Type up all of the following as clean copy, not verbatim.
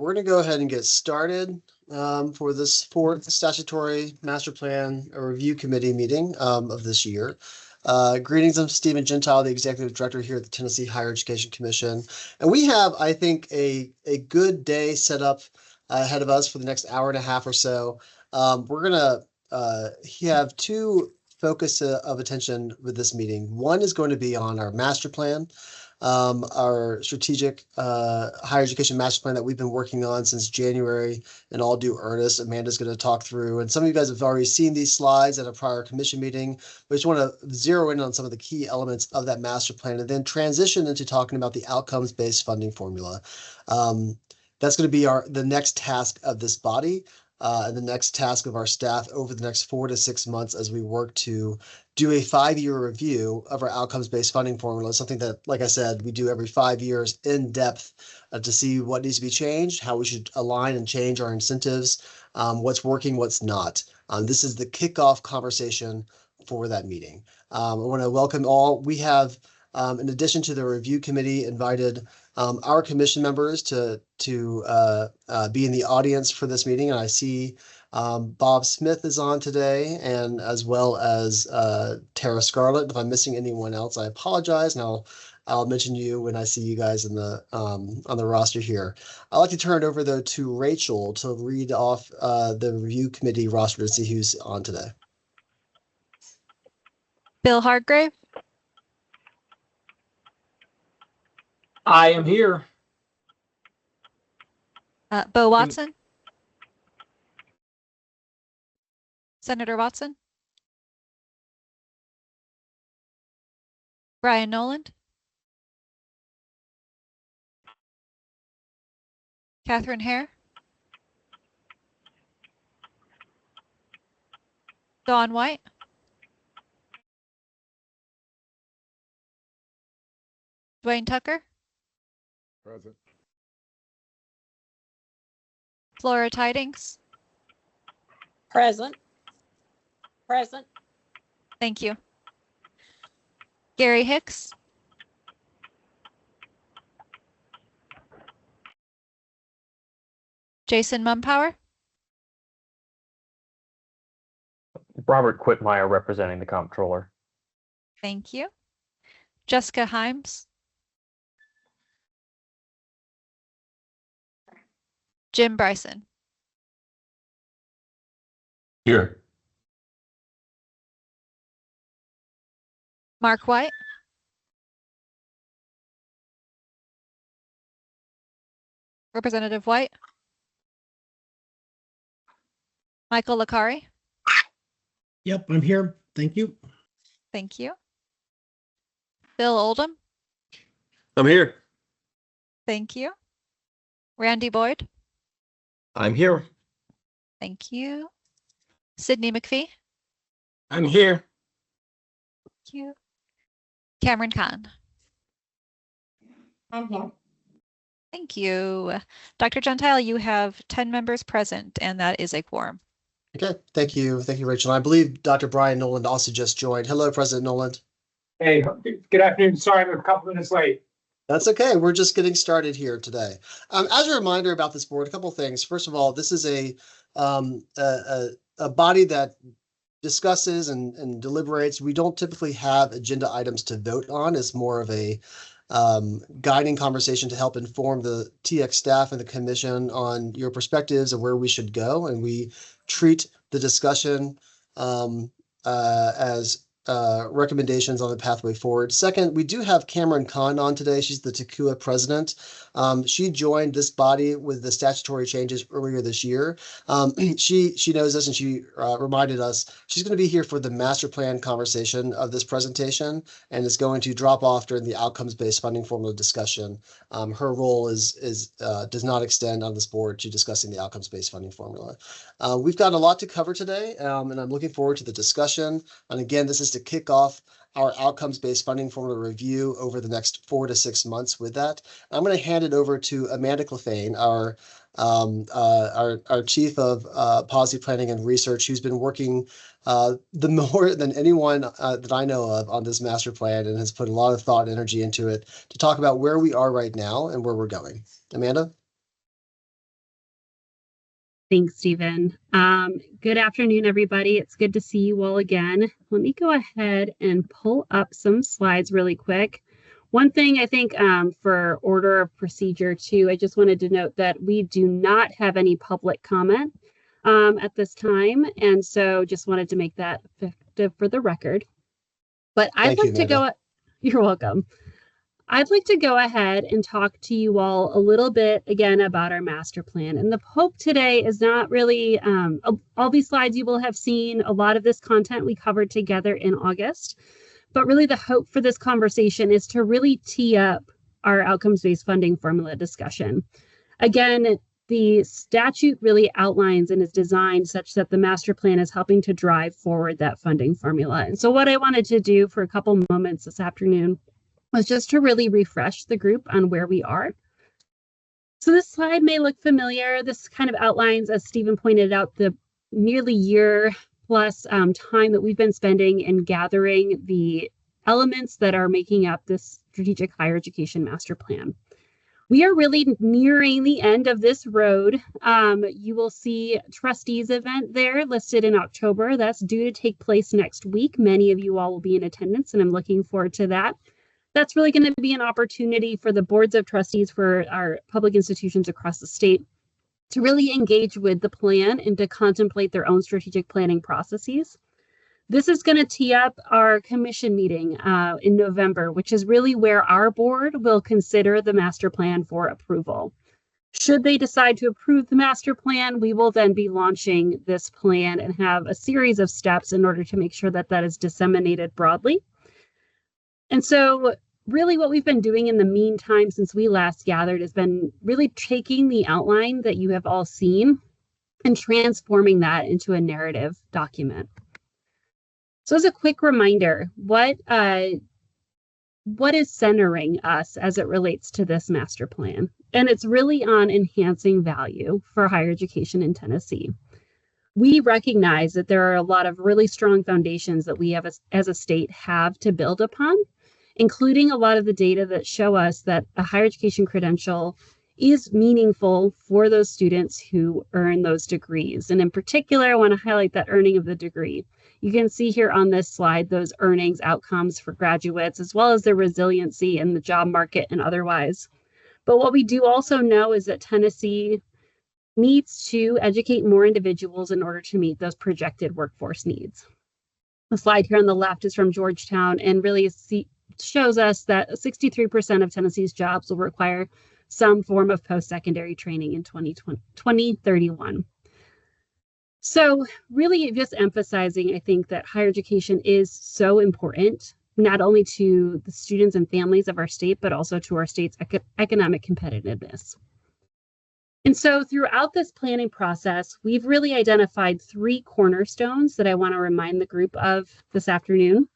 we're going to go ahead and get started for this fourth statutory master plan review committee meeting of this year. Greetings, I'm Stephen Gentile, the executive director here at the Tennessee Higher Education Commission. And we have, I think, a good day set up ahead of us for the next hour and a half or so. We're going to have two focus of attention with this meeting. One is going to be on our master plan, our strategic higher education master plan that we've been working on since January in all due earnest. Amanda's going to talk through, and some of you guys have already seen these slides at a prior commission meeting. We just want to zero in on some of the key elements of that master plan and then transition into talking about the outcomes-based funding formula. That's going to be the next task of this body. And the next task of our staff over the next 4 to 6 months as we work to do a 5-year review of our outcomes-based funding formula, something that, like I said, we do every 5 years in depth to see what needs to be changed, how we should align and change our incentives, what's working, what's not. This is the kickoff conversation for that meeting. I want to welcome all. We have, in addition to the review committee, invited our commission members to be in the audience for this meeting. And I see Bob Smith is on today, and as well as Tara Scarlett. If I'm missing anyone else, I apologize. And I'll mention you when I see you guys in the on the roster here. I'd like to turn it over though to Rachel to read off the review committee roster to see who's on today. Bill Hargrave. I am here. Bo Watson. Senator Watson. Brian Noland. Catherine Hare. Dawn White. Dwayne Tucker. Present. Flora Tidings. Present. Present. Thank you. Gary Hicks. Jason Mumpower. Robert Quitmeyer representing the comptroller. Thank you. Jessica Himes. Jim Bryson. Here. Mark White. Representative White. Michael Licari. Yep, I'm here. Thank you. Thank you. Bill Oldham. I'm here. Thank you. Randy Boyd. I'm here. Thank you. Sydney McPhee. I'm here. Thank you. Cameron Kahn. I'm here. Thank you. Dr. Gentile, you have 10 members present, and that is a quorum. Okay, thank you. Thank you, Rachel. I believe Dr. Brian Noland also just joined. Hello, President Noland. Hey, good afternoon. Sorry, I'm a couple minutes late. That's okay. We're just getting started here today. As a reminder about this board, a couple of things. First of all, this is a body that discusses and deliberates. We don't typically have agenda items to vote on. It's more of a guiding conversation to help inform the TX staff and the commission on your perspectives of where we should go. And we treat the discussion as recommendations on the pathway forward. Second, we do have Cameron Kahn on today. She's the TACUA president. She joined this body with the statutory changes earlier this year. She knows us, and she reminded us she's going to be here for the master plan conversation of this presentation, and is going to drop off during the outcomes-based funding formula discussion. Her role does not extend on this board to discussing the outcomes-based funding formula. We've got a lot to cover today, and I'm looking forward to the discussion. And again, this is to kick off our outcomes-based funding formula review over the next 4 to 6 months with that. I'm going to hand it over to Amanda Clefane, our chief of policy planning and research, who's been working the more than anyone that I know of on this master plan and has put a lot of thought and energy into it to talk about where we are right now and where we're going. Amanda? Thanks, Stephen. Good afternoon, everybody. It's good to see you all again. Let me go ahead and pull up some slides really quick. One thing I think for order of procedure too, I just wanted to note that we do not have any public comment at this time. And so just wanted to make that effective for the record. But I'd Thank you, like to Amanda. you're welcome. I'd like to go ahead and talk to you all a little bit again about our master plan. And the hope today is not really all these slides you will have seen. A lot of this content we covered together in August. But really the hope for this conversation is to really tee up our outcomes-based funding formula discussion. Again, the statute really outlines and is designed such that the master plan is helping to drive forward that funding formula. And so what I wanted to do for a couple moments this afternoon was just to really refresh the group on where we are. So this slide may look familiar. This kind of outlines, as Stephen pointed out, the nearly year plus time that we've been spending in gathering the elements that are making up this strategic higher education master plan. We are really nearing the end of this road. You will see trustees event there listed in October. That's due to take place next week. Many of you all will be in attendance, and I'm looking forward to that. That's really going to be an opportunity for the boards of trustees for our public institutions across the state to really engage with the plan and to contemplate their own strategic planning processes. This is going to tee up our commission meeting in November, which is really where our board will consider the master plan for approval. Should they decide to approve the master plan, we will then be launching this plan and have a series of steps in order to make sure that that is disseminated broadly. And so really what we've been doing in the meantime since we last gathered has been really taking the outline that you have all seen and transforming that into a narrative document. So as a quick reminder, what is centering us as it relates to this master plan? And it's really on enhancing value for higher education in Tennessee. We recognize that there are a lot of really strong foundations that we have as a state have to build upon, including a lot of the data that show us that a higher education credential is meaningful for those students who earn those degrees. And in particular, I want to highlight that earning of the degree. You can see here on this slide those earnings outcomes for graduates, as well as their resiliency in the job market and otherwise. But what we do also know is that Tennessee needs to educate more individuals in order to meet those projected workforce needs. The slide here on the left is from Georgetown and really shows us that 63% of Tennessee's jobs will require some form of post-secondary training in 2031. So really just emphasizing, I think, that higher education is so important, not only to the students and families of our state, but also to our state's economic competitiveness. And so throughout this planning process, we've really identified 3 cornerstones that I want to remind the group of this afternoon.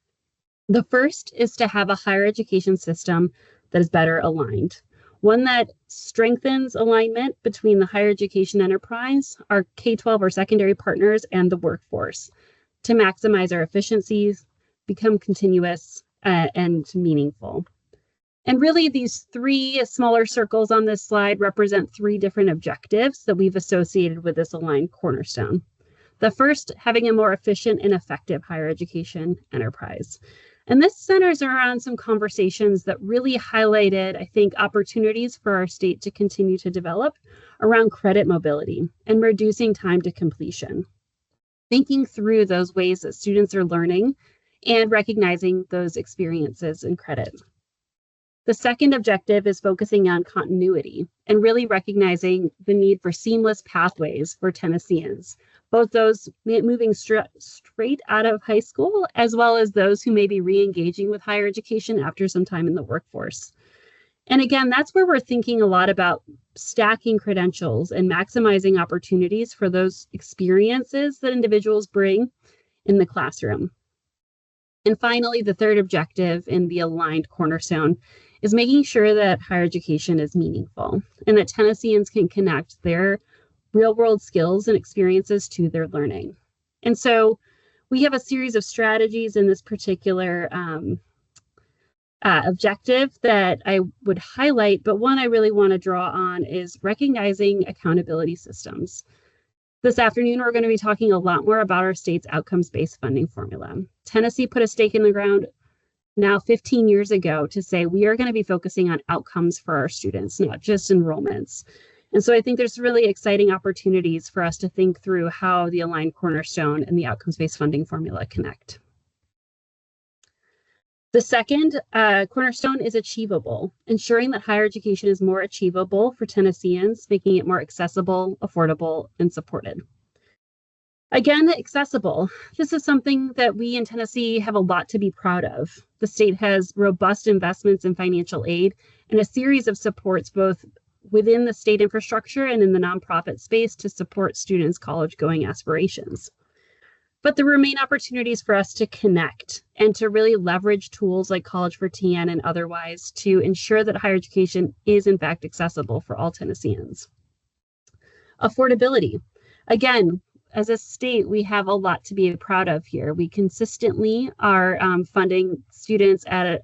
The first is to have a higher education system that is better aligned. One that strengthens alignment between the higher education enterprise, our K-12 or secondary partners, and the workforce to maximize our efficiencies, become continuous, and meaningful. And really, these 3 smaller circles on this slide represent 3 different objectives that we've associated with this aligned cornerstone. The first, having a more efficient and effective higher education enterprise. And this centers around some conversations that really highlighted, I think, opportunities for our state to continue to develop around credit mobility and reducing time to completion. Thinking through those ways that students are learning and recognizing those experiences in credit. The second objective is focusing on continuity and really recognizing the need for seamless pathways for Tennesseans, both those moving straight out of high school, as well as those who may be re-engaging with higher education after some time in the workforce. And again, that's where we're thinking a lot about stacking credentials and maximizing opportunities for those experiences that individuals bring in the classroom. And finally, the third objective in the aligned cornerstone is making sure that higher education is meaningful and that Tennesseans can connect their real-world skills and experiences to their learning. And so we have a series of strategies in this particular objective that I would highlight, but one I really want to draw on is recognizing accountability systems. This afternoon, we're going to be talking a lot more about our state's outcomes-based funding formula. Tennessee put a stake in the ground now 15 years ago to say we are going to be focusing on outcomes for our students, not just enrollments. And so I think there's really exciting opportunities for us to think through how the aligned cornerstone and the outcomes-based funding formula connect. The second cornerstone is achievable, ensuring that higher education is more achievable for Tennesseans, making it more accessible, affordable, and supported. Again, accessible. This is something that we in Tennessee have a lot to be proud of. The state has robust investments in financial aid and a series of supports both within the state infrastructure and in the nonprofit space to support students' college-going aspirations. But there remain opportunities for us to connect and to really leverage tools like College for TN and otherwise to ensure that higher education is in fact accessible for all Tennesseans. Affordability. Again, as a state, we have a lot to be proud of here. We consistently are funding students at a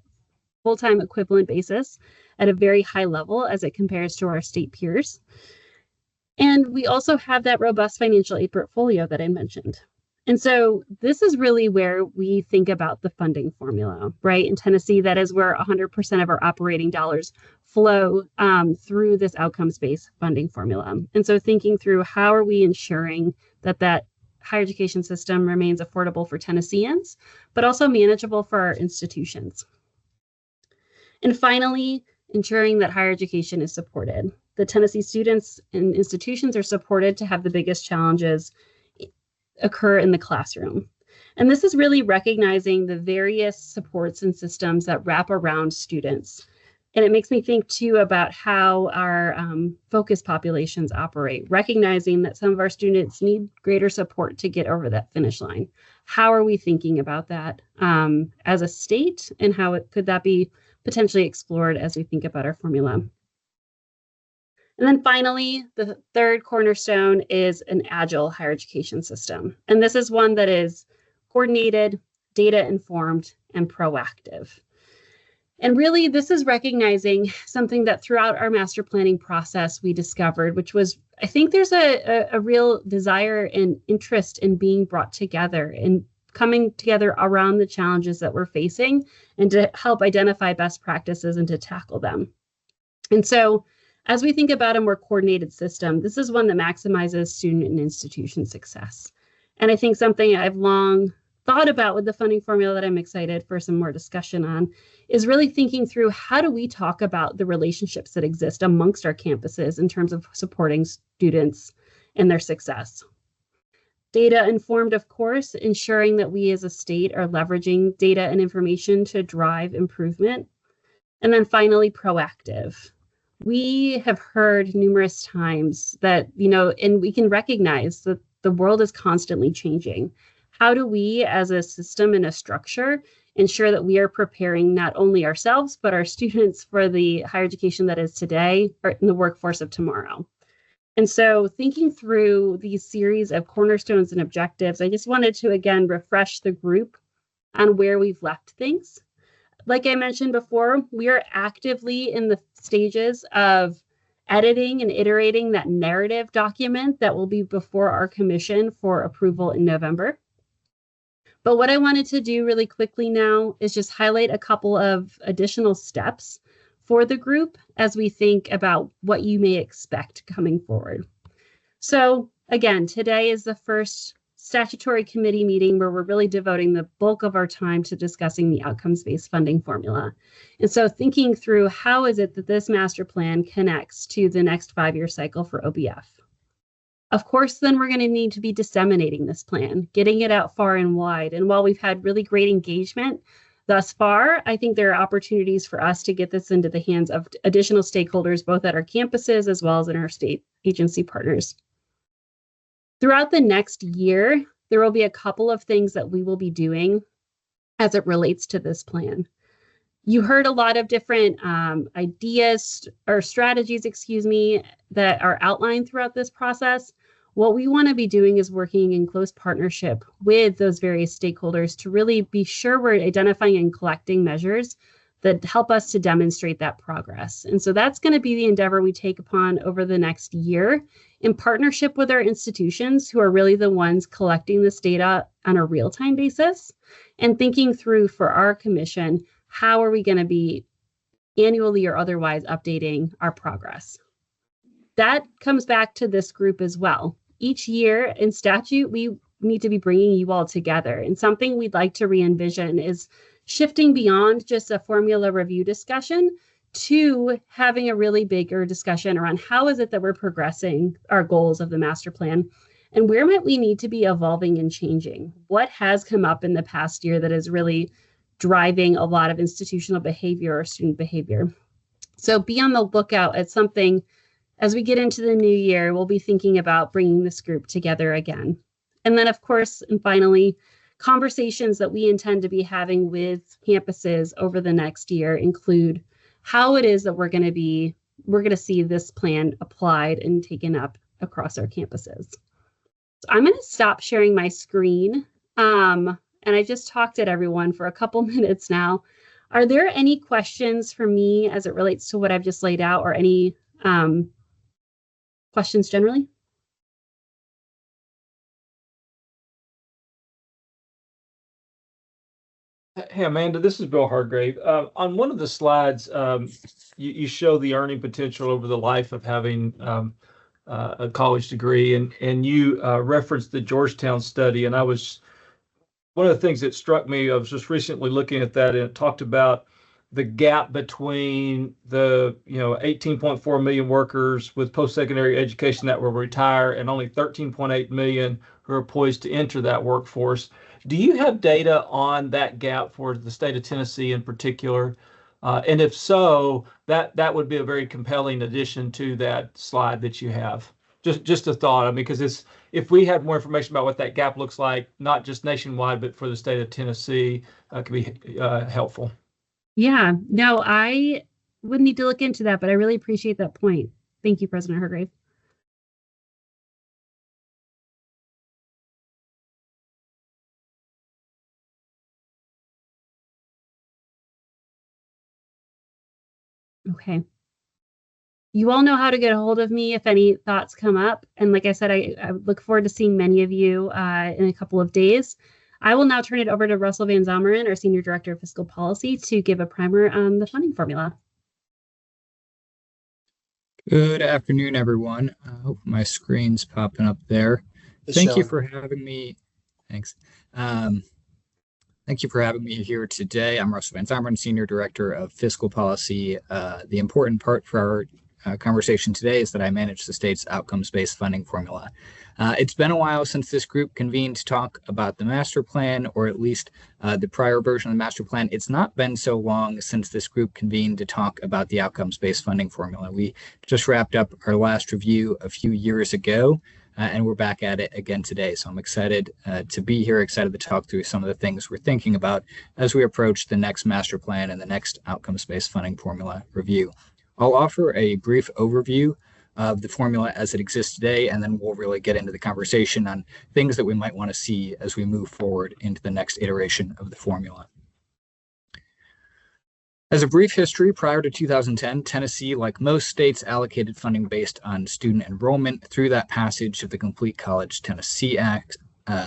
full-time equivalent basis at a very high level as it compares to our state peers. And we also have that robust financial aid portfolio that I mentioned. And so this is really where we think about the funding formula, right? In Tennessee, that is where 100% of our operating dollars flow through this outcomes-based funding formula. And so thinking through how are we ensuring that that higher education system remains affordable for Tennesseans, but also manageable for our institutions. And finally, ensuring that higher education is supported. The Tennessee students and institutions are supported to have the biggest challenges occur in the classroom. And this is really recognizing the various supports and systems that wrap around students. And it makes me think too about how our focus populations operate, recognizing that some of our students need greater support to get over that finish line. How are we thinking about that as a state, and how could that be potentially explored as we think about our formula? And then finally, the third cornerstone is an agile higher education system. And this is one that is coordinated, data-informed, and proactive. And really, this is recognizing something that throughout our master planning process we discovered, which was, I think there's a real desire and interest in being brought together and coming together around the challenges that we're facing and to help identify best practices and to tackle them. And so as we think about a more coordinated system, this is one that maximizes student and institution success. And I think something I've long thought about with the funding formula that I'm excited for some more discussion on is really thinking through how do we talk about the relationships that exist amongst our campuses in terms of supporting students and their success. Data informed, of course, ensuring that we as a state are leveraging data and information to drive improvement. And then finally, proactive. We have heard numerous times that, and we can recognize that the world is constantly changing. How do we as a system and a structure ensure that we are preparing not only ourselves, but our students for the higher education that is today or in the workforce of tomorrow? And so thinking through these series of cornerstones and objectives, I just wanted to, again, refresh the group on where we've left things. Like I mentioned before, we are actively in the stages of editing and iterating that narrative document that will be before our commission for approval in November. But what I wanted to do really quickly now is just highlight a couple of additional steps for the group as we think about what you may expect coming forward. So again, today is the first statutory committee meeting where we're really devoting the bulk of our time to discussing the outcomes-based funding formula. And so thinking through how is it that this master plan connects to the next 5-year cycle for OBF. Of course, then we're going to need to be disseminating this plan, getting it out far and wide. And while we've had really great engagement thus far, I think there are opportunities for us to get this into the hands of additional stakeholders, both at our campuses as well as in our state agency partners. Throughout the next year, there will be a couple of things that we will be doing as it relates to this plan. You heard a lot of different ideas or strategies, that are outlined throughout this process. What we want to be doing is working in close partnership with those various stakeholders to really be sure we're identifying and collecting measures that help us to demonstrate that progress. And so that's going to be the endeavor we take upon over the next year, in partnership with our institutions who are really the ones collecting this data on a real-time basis and thinking through for our commission, how are we going to be annually or otherwise updating our progress? That comes back to this group as well. Each year in statute, we need to be bringing you all together. And something we'd like to re-envision is shifting beyond just a formula review discussion to having a really bigger discussion around how is it that we're progressing our goals of the master plan and where might we need to be evolving and changing? What has come up in the past year that is really driving a lot of institutional behavior or student behavior? So be on the lookout at something. As we get into the new year, we'll be thinking about bringing this group together again. And then, of course, and finally, conversations that we intend to be having with campuses over the next year include how it is that we're going to see this plan applied and taken up across our campuses. So I'm going to stop sharing my screen. And I just talked at everyone for a couple minutes now. Are there any questions for me as it relates to what I've just laid out, or any questions generally? Hey, Amanda, this is Bill Hargrave. On one of the slides, you show the earning potential over the life of having a college degree, and you referenced the Georgetown study. And one of the things that struck me, I was just recently looking at that, and it talked about the gap between the 18.4 million workers with post-secondary education that will retire and only 13.8 million who are poised to enter that workforce. Do you have data on that gap for the state of Tennessee in particular? And if so, that would be a very compelling addition to that slide that you have. Just a thought, because if we had more information about what that gap looks like, not just nationwide, but for the state of Tennessee, could be helpful. Yeah, no, I would need to look into that, but I really appreciate that point. Thank you, President Hargrave. Okay. You all know how to get a hold of me if any thoughts come up. And like I said, I look forward to seeing many of you in a couple of days. I will now turn it over to Russell Van Zomeren, our Senior Director of Fiscal Policy, to give a primer on the funding formula. Good afternoon, everyone. I hope my screen's popping up there. Thank you for having me. Thanks. Thank you for having me here today. I'm Russell Van Zomeren, Senior Director of Fiscal Policy. The important part for our conversation today is that I manage the state's outcomes-based funding formula. It's been a while since this group convened to talk about the master plan, or at least the prior version of the master plan. It's not been so long since this group convened to talk about the outcomes-based funding formula. We just wrapped up our last review a few years ago, and we're back at it again today. So I'm excited to be here, excited to talk through some of the things we're thinking about as we approach the next master plan and the next outcomes-based funding formula review. I'll offer a brief overview of the formula as it exists today, and then we'll really get into the conversation on things that we might want to see as we move forward into the next iteration of the formula. As a brief history, prior to 2010, Tennessee, like most states, allocated funding based on student enrollment. Through that passage of the Complete College Tennessee Act,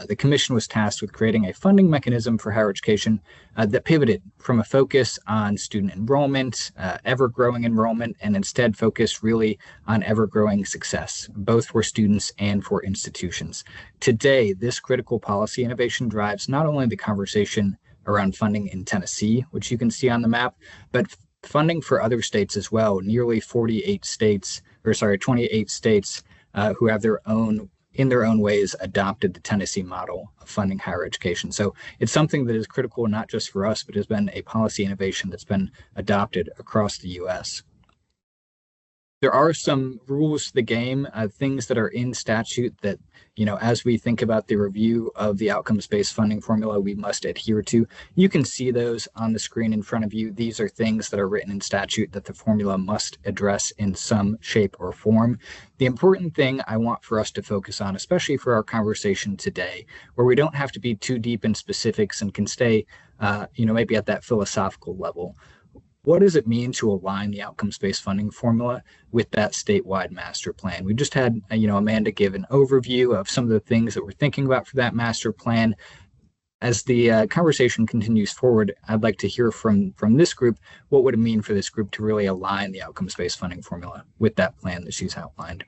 the commission was tasked with creating a funding mechanism for higher education that pivoted from a focus on student enrollment, ever-growing enrollment, and instead focused really on ever-growing success, both for students and for institutions. Today, this critical policy innovation drives not only the conversation around funding in Tennessee, which you can see on the map, but funding for other states as well. Nearly 28 states who have in their own ways adopted the Tennessee model of funding higher education. So it's something that is critical not just for us, but has been a policy innovation that's been adopted across the U.S. There are some rules to the game, things that are in statute that, as we think about the review of the outcomes-based funding formula, we must adhere to. You can see those on the screen in front of you. These are things that are written in statute that the formula must address in some shape or form. The important thing I want for us to focus on, especially for our conversation today, where we don't have to be too deep in specifics and can stay, maybe at that philosophical level. what does it mean to align the outcomes-based funding formula with that statewide master plan? We just had, Amanda give an overview of some of the things that we're thinking about for that master plan. As the conversation continues forward, I'd like to hear from this group, what would it mean for this group to really align the outcomes-based funding formula with that plan that she's outlined?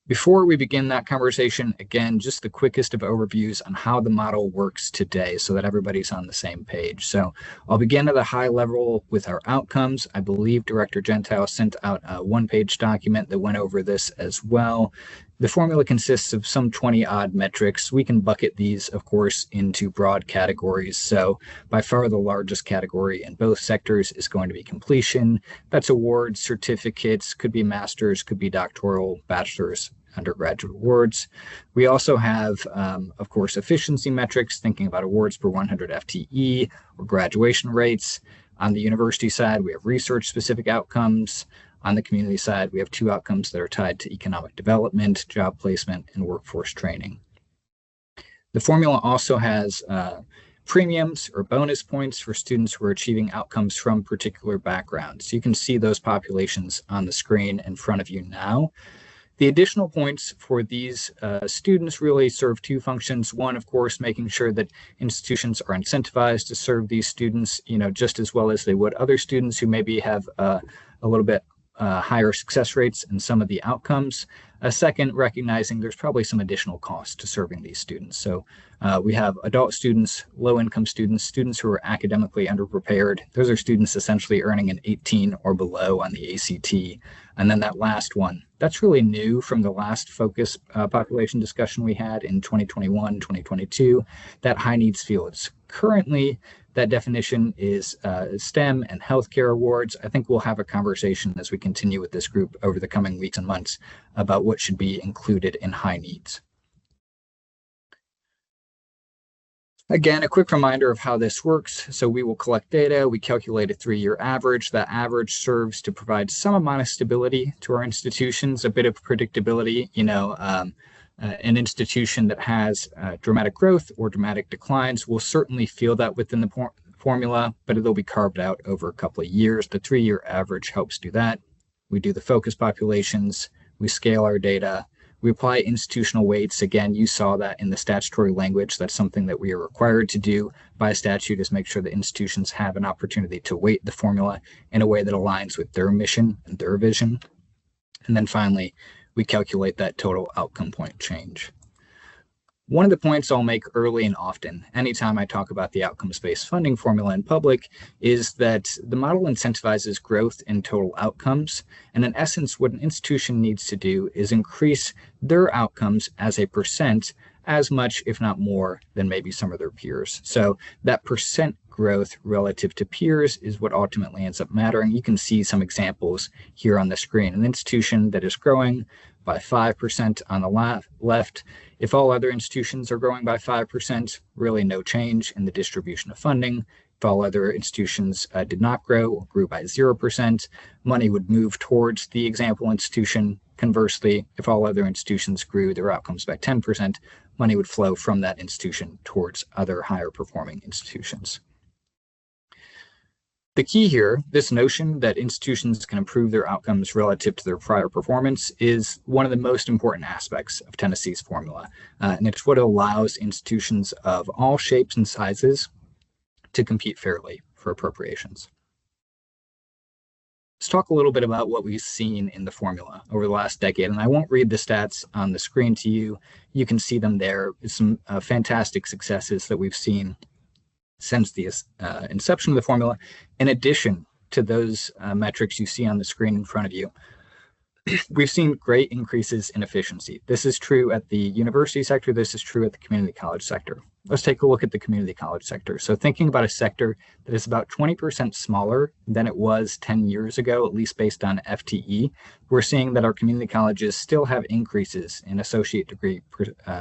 Before we begin that conversation, again, just the quickest of overviews on how the model works today so that everybody's on the same page. So I'll begin at a high level with our outcomes. I believe Director Gentile sent out a one-page document that went over this as well. The formula consists of some 20-odd metrics. We can bucket these, of course, into broad categories. So by far the largest category in both sectors is going to be completion. That's awards, certificates, could be masters, could be doctoral, bachelor's, undergraduate awards. We also have, of course, efficiency metrics, thinking about awards per 100 FTE or graduation rates. On the university side, we have research-specific outcomes. On the community side, we have 2 outcomes that are tied to economic development, job placement, and workforce training. The formula also has premiums or bonus points for students who are achieving outcomes from particular backgrounds. You can see those populations on the screen in front of you now. The additional points for these students really serve 2 functions. One, of course, making sure that institutions are incentivized to serve these students, just as well as they would other students who maybe have a little bit higher success rates in some of the outcomes. Second, recognizing there's probably some additional costs to serving these students. So we have adult students, low-income students, students who are academically underprepared. Those are students essentially earning an 18 or below on the ACT. And then that last one, that's really new from the last focus population discussion we had in 2021, 2022, that high needs fields. Currently, that definition is STEM and healthcare awards. I think we'll have a conversation as we continue with this group over the coming weeks and months about what should be included in high needs. Again, a quick reminder of how this works. So we will collect data, we calculate a 3-year average. That average serves to provide some amount of stability to our institutions, a bit of predictability. An institution that has dramatic growth or dramatic declines will certainly feel that within the formula, but it'll be carved out over a couple of years. The 3-year average helps do that. We do the focus populations, we scale our data, we apply institutional weights. Again, you saw that in the statutory language. That's something that we are required to do by statute, is make sure that institutions have an opportunity to weight the formula in a way that aligns with their mission and their vision. And then finally, we calculate that total outcome point change. One of the points I'll make early and often, anytime I talk about the outcomes-based funding formula in public, is that the model incentivizes growth in total outcomes. And in essence, what an institution needs to do is increase their outcomes as a percent as much, if not more, than maybe some of their peers. So that percent growth relative to peers is what ultimately ends up mattering. You can see some examples here on the screen. An institution that is growing by 5% on the left. If all other institutions are growing by 5%, really no change in the distribution of funding. If all other institutions did not grow or grew by 0%, money would move towards the example institution. Conversely, if all other institutions grew their outcomes by 10%, money would flow from that institution towards other higher performing institutions. The key here, this notion that institutions can improve their outcomes relative to their prior performance, is one of the most important aspects of Tennessee's formula. And it's what allows institutions of all shapes and sizes to compete fairly for appropriations. Let's talk a little bit about what we've seen in the formula over the last decade. And I won't read the stats on the screen to you. You can see them there. It's some fantastic successes that we've seen since the inception of the formula. In addition to those metrics you see on the screen in front of you, we've seen great increases in efficiency. This is true at the university sector. This is true at the community college sector. Let's take a look at the community college sector. So thinking about a sector that is about 20% smaller than it was 10 years ago, at least based on FTE, we're seeing that our community colleges still have increases in associate degree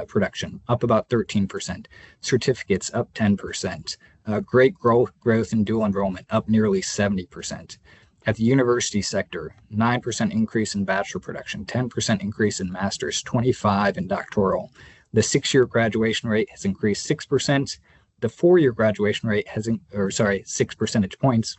production, up about 13%, certificates up 10%, great growth in dual enrollment, up nearly 70%. At the university sector, 9% increase in bachelor production, 10% increase in master's, 25% in doctoral. The 6-year graduation rate has increased 6%. The 4-year graduation rate has, 6 percentage points.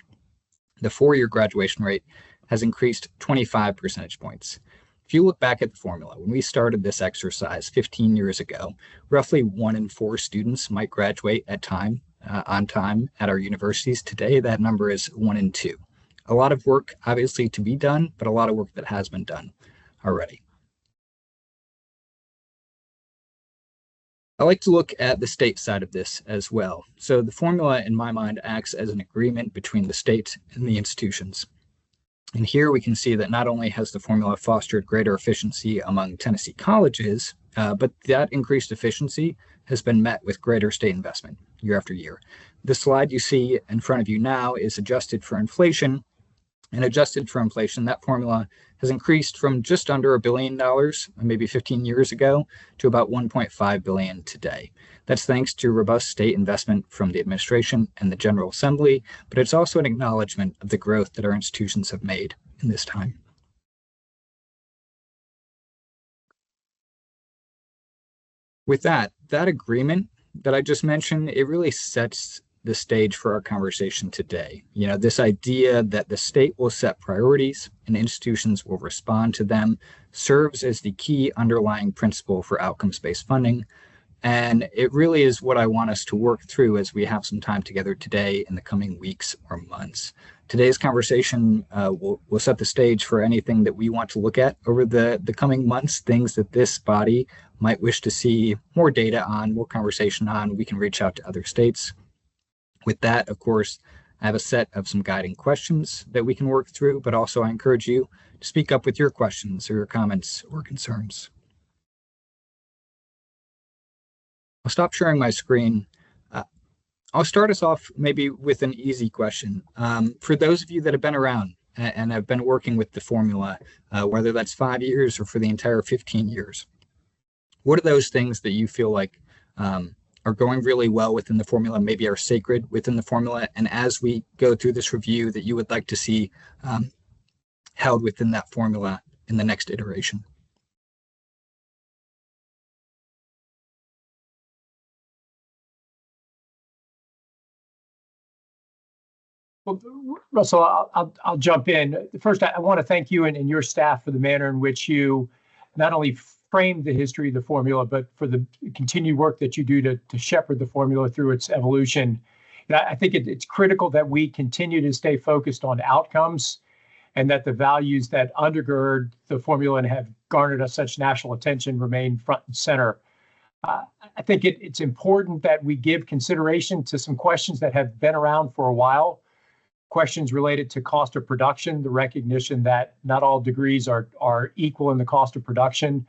The 4-year graduation rate has increased 25 percentage points. If you look back at the formula, when we started this exercise 15 years ago, roughly 1 in 4 students might graduate on time at our universities. Today, that number is 1 in 2. A lot of work, obviously, to be done, but a lot of work that has been done already. I like to look at the state side of this as well. So the formula, in my mind, acts as an agreement between the state and the institutions. And here we can see that not only has the formula fostered greater efficiency among Tennessee colleges, but that increased efficiency has been met with greater state investment year after year. The slide you see in front of you now is adjusted for inflation. And adjusted for inflation, that formula has increased from just under $1 billion, maybe 15 years ago, to about $1.5 billion today. That's thanks to robust state investment from the administration and the General Assembly, but it's also an acknowledgement of the growth that our institutions have made in this time. With that agreement that I just mentioned, it really sets the stage for our conversation today. You know, this idea that the state will set priorities and institutions will respond to them serves as the key underlying principle for outcomes-based funding. And it really is what I want us to work through as we have some time together today in the coming weeks or months. Today's conversation will set the stage for anything that we want to look at over the coming months, things that this body might wish to see more data on, more conversation on. We can reach out to other states. With that, of course, I have a set of some guiding questions that we can work through, but also I encourage you to speak up with your questions or your comments or concerns. I'll stop sharing my screen. I'll start us off maybe with an easy question. For those of you that have been around and have been working with the formula, whether that's 5 years or for the entire 15 years, what are those things that you feel like are going really well within the formula, maybe are sacred within the formula, and as we go through this review that you would like to see held within that formula in the next iteration? Well, Russell, I'll jump in. First, I want to thank you and your staff for the manner in which you not only framed the history of the formula, but for the continued work that you do to shepherd the formula through its evolution. And I think it's critical that we continue to stay focused on outcomes and that the values that undergird the formula and have garnered us such national attention remain front and center. I think it's important that we give consideration to some questions that have been around for a while. Questions related to cost of production, the recognition that not all degrees are equal in the cost of production.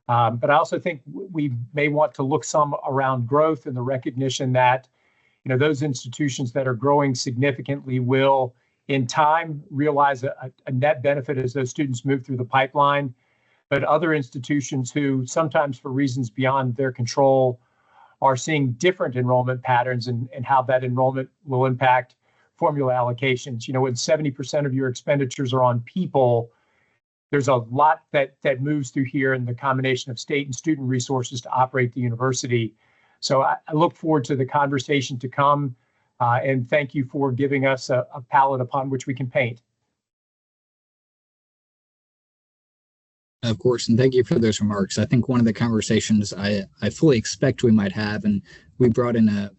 But I also think we may want to look some around growth and the recognition that, you know, those institutions that are growing significantly will, in time, realize a net benefit as those students move through the pipeline. But other institutions who, sometimes for reasons beyond their control, are seeing different enrollment patterns and how that enrollment will impact formula allocations. You know, when 70% of your expenditures are on people, there's a lot that moves through here in the combination of state and student resources to operate the university. So I look forward to the conversation to come, and thank you for giving us a palette upon which we can paint. Of course, and thank you for those remarks. I think one of the conversations I fully expect we might have, and we brought in a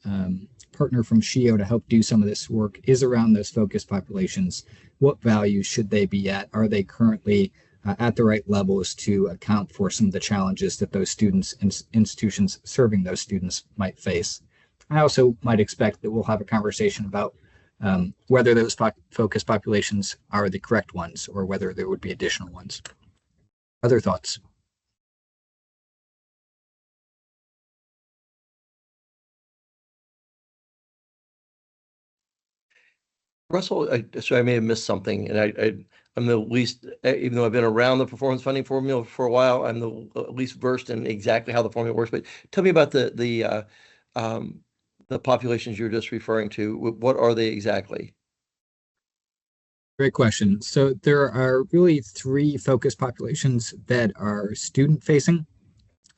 partner from SHIO to help do some of this work, is around those focus populations. What values should they be at? Are they currently at the right levels to account for some of the challenges that those students and institutions serving those students might face? I also might expect that we'll have a conversation about whether those focus populations are the correct ones or whether there would be additional ones. Other thoughts? Russell, I may have missed something, and I'm the least, even though I've been around the performance funding formula for a while, I'm the least versed in exactly how the formula works. But tell me about the populations you're just referring to. What are they exactly? Great question. So there are really 3 focus populations that are student-facing.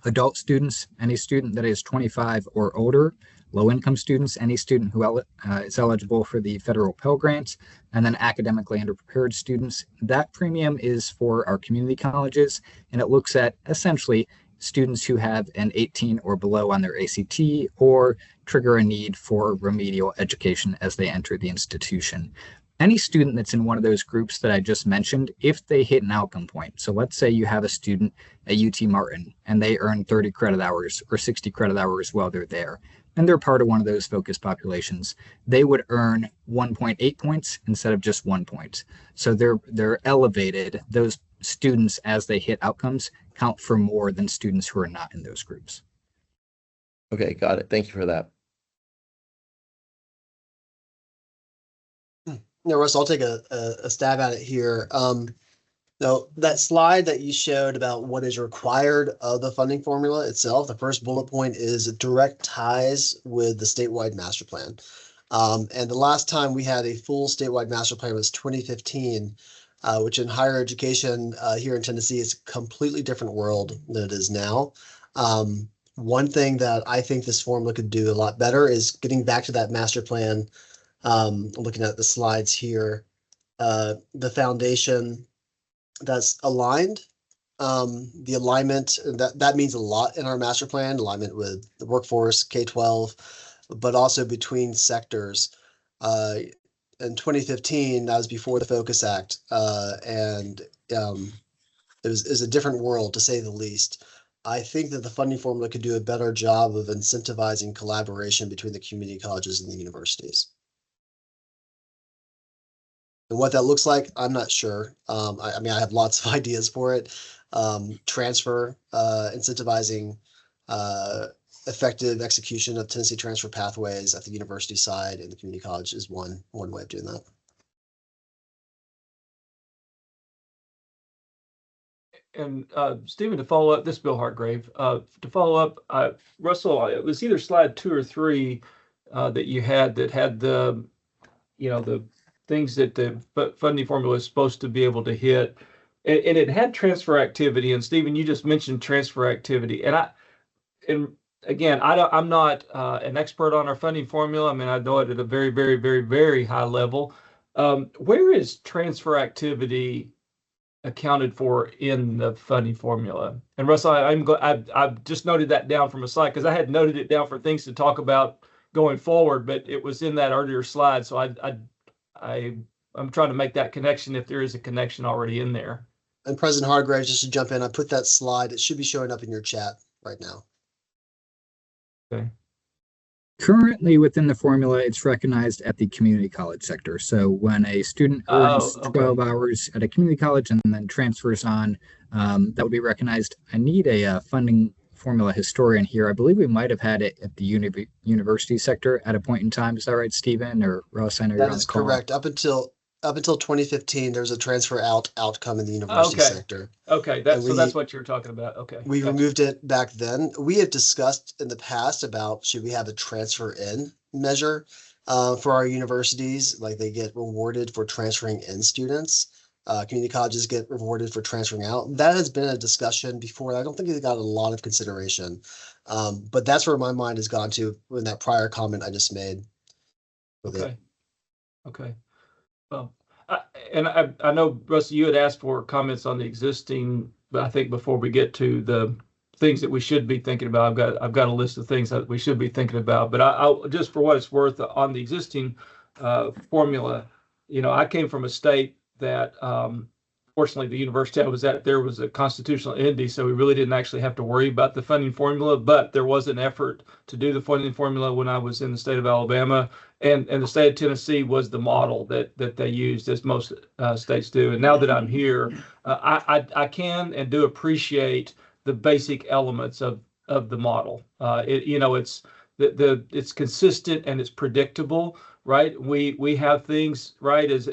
Adult students, any student that is 25 or older, low-income students, any student who is eligible for the federal Pell Grant, and then academically underprepared students. That premium is for our community colleges, and it looks at essentially students who have an 18 or below on their ACT or trigger a need for remedial education as they enter the institution. Any student that's in one of those groups that I just mentioned, if they hit an outcome point, so let's say you have a student at UT Martin and they earn 30 credit hours or 60 credit hours while they're there, and they're part of one of those focus populations, they would earn 1.8 points instead of just 1 point. So they're elevated. Those students, as they hit outcomes, count for more than students who are not in those groups. Okay, got it. Thank you for that. No, Russ, I'll take a stab at it here. Now, that slide that you showed about what is required of the funding formula itself, the first bullet point is direct ties with the statewide master plan. And the last time we had a full statewide master plan was 2015, which in higher education here in Tennessee is a completely different world than it is now. One thing that I think this formula could do a lot better is getting back to that master plan. Looking at the slides here, the foundation that's aligned, the alignment, that means a lot in our master plan, alignment with the workforce, K-12, but also between sectors. In 2015, that was before the Focus Act, and it was a different world, to say the least. I think that the funding formula could do a better job of incentivizing collaboration between the community colleges and the universities. And what that looks like, I'm not sure. I mean, I have lots of ideas for it. Transfer, incentivizing effective execution of Tennessee transfer pathways at the university side and the community college is one way of doing that. And Stephen, to follow up, this is Bill Hargrave. To follow up, Russell, it was either slide 2 or 3 that you had the, the things that the funding formula is supposed to be able to hit, and it had transfer activity. And Stephen, you just mentioned transfer activity, and again, I'm not an expert on our funding formula. I mean, I know it at a very, very, very, very high level. Where is transfer activity accounted for in the funding formula? And Russell, I've just noted that down from a slide because I had noted it down for things to talk about going forward, but it was in that earlier slide. So I'm trying to make that connection if there is a connection already in there. And President Hargrave, just to jump in, I put that slide. It should be showing up in your chat right now. Okay. Currently within the formula, it's recognized at the community college sector. So when a student earns 12 hours at a community college and then transfers on, that would be recognized. I need a funding formula historian here. I believe we might have had it at the university sector at a point in time. Is that right, Stephen or Russ? I know you're on the call. That is correct. Up until 2015, there was a transfer outcome in the university sector. Okay, so that's what you're talking about. Okay. We removed it back then. We have discussed in the past about should we have a transfer in measure for our universities, like they get rewarded for transferring in students. Community colleges get rewarded for transferring out. That has been a discussion before. I don't think it got a lot of consideration, but that's where my mind has gone to in that prior comment I just made. Okay. Well, I know, Russ, you had asked for comments on the existing, but I think before we get to the things that we should be thinking about, I've got a list of things that we should be thinking about. But I'll just for what it's worth on the existing formula, I came from a state that fortunately the university I was at, there was a constitutional entity, so we really didn't actually have to worry about the funding formula, but there was an effort to do the funding formula when I was in the state of Alabama, and the state of Tennessee was the model that they used, as most states do. And now that I'm here, I can and do appreciate the basic elements of the model. It's consistent and it's predictable, right? We have things, right, as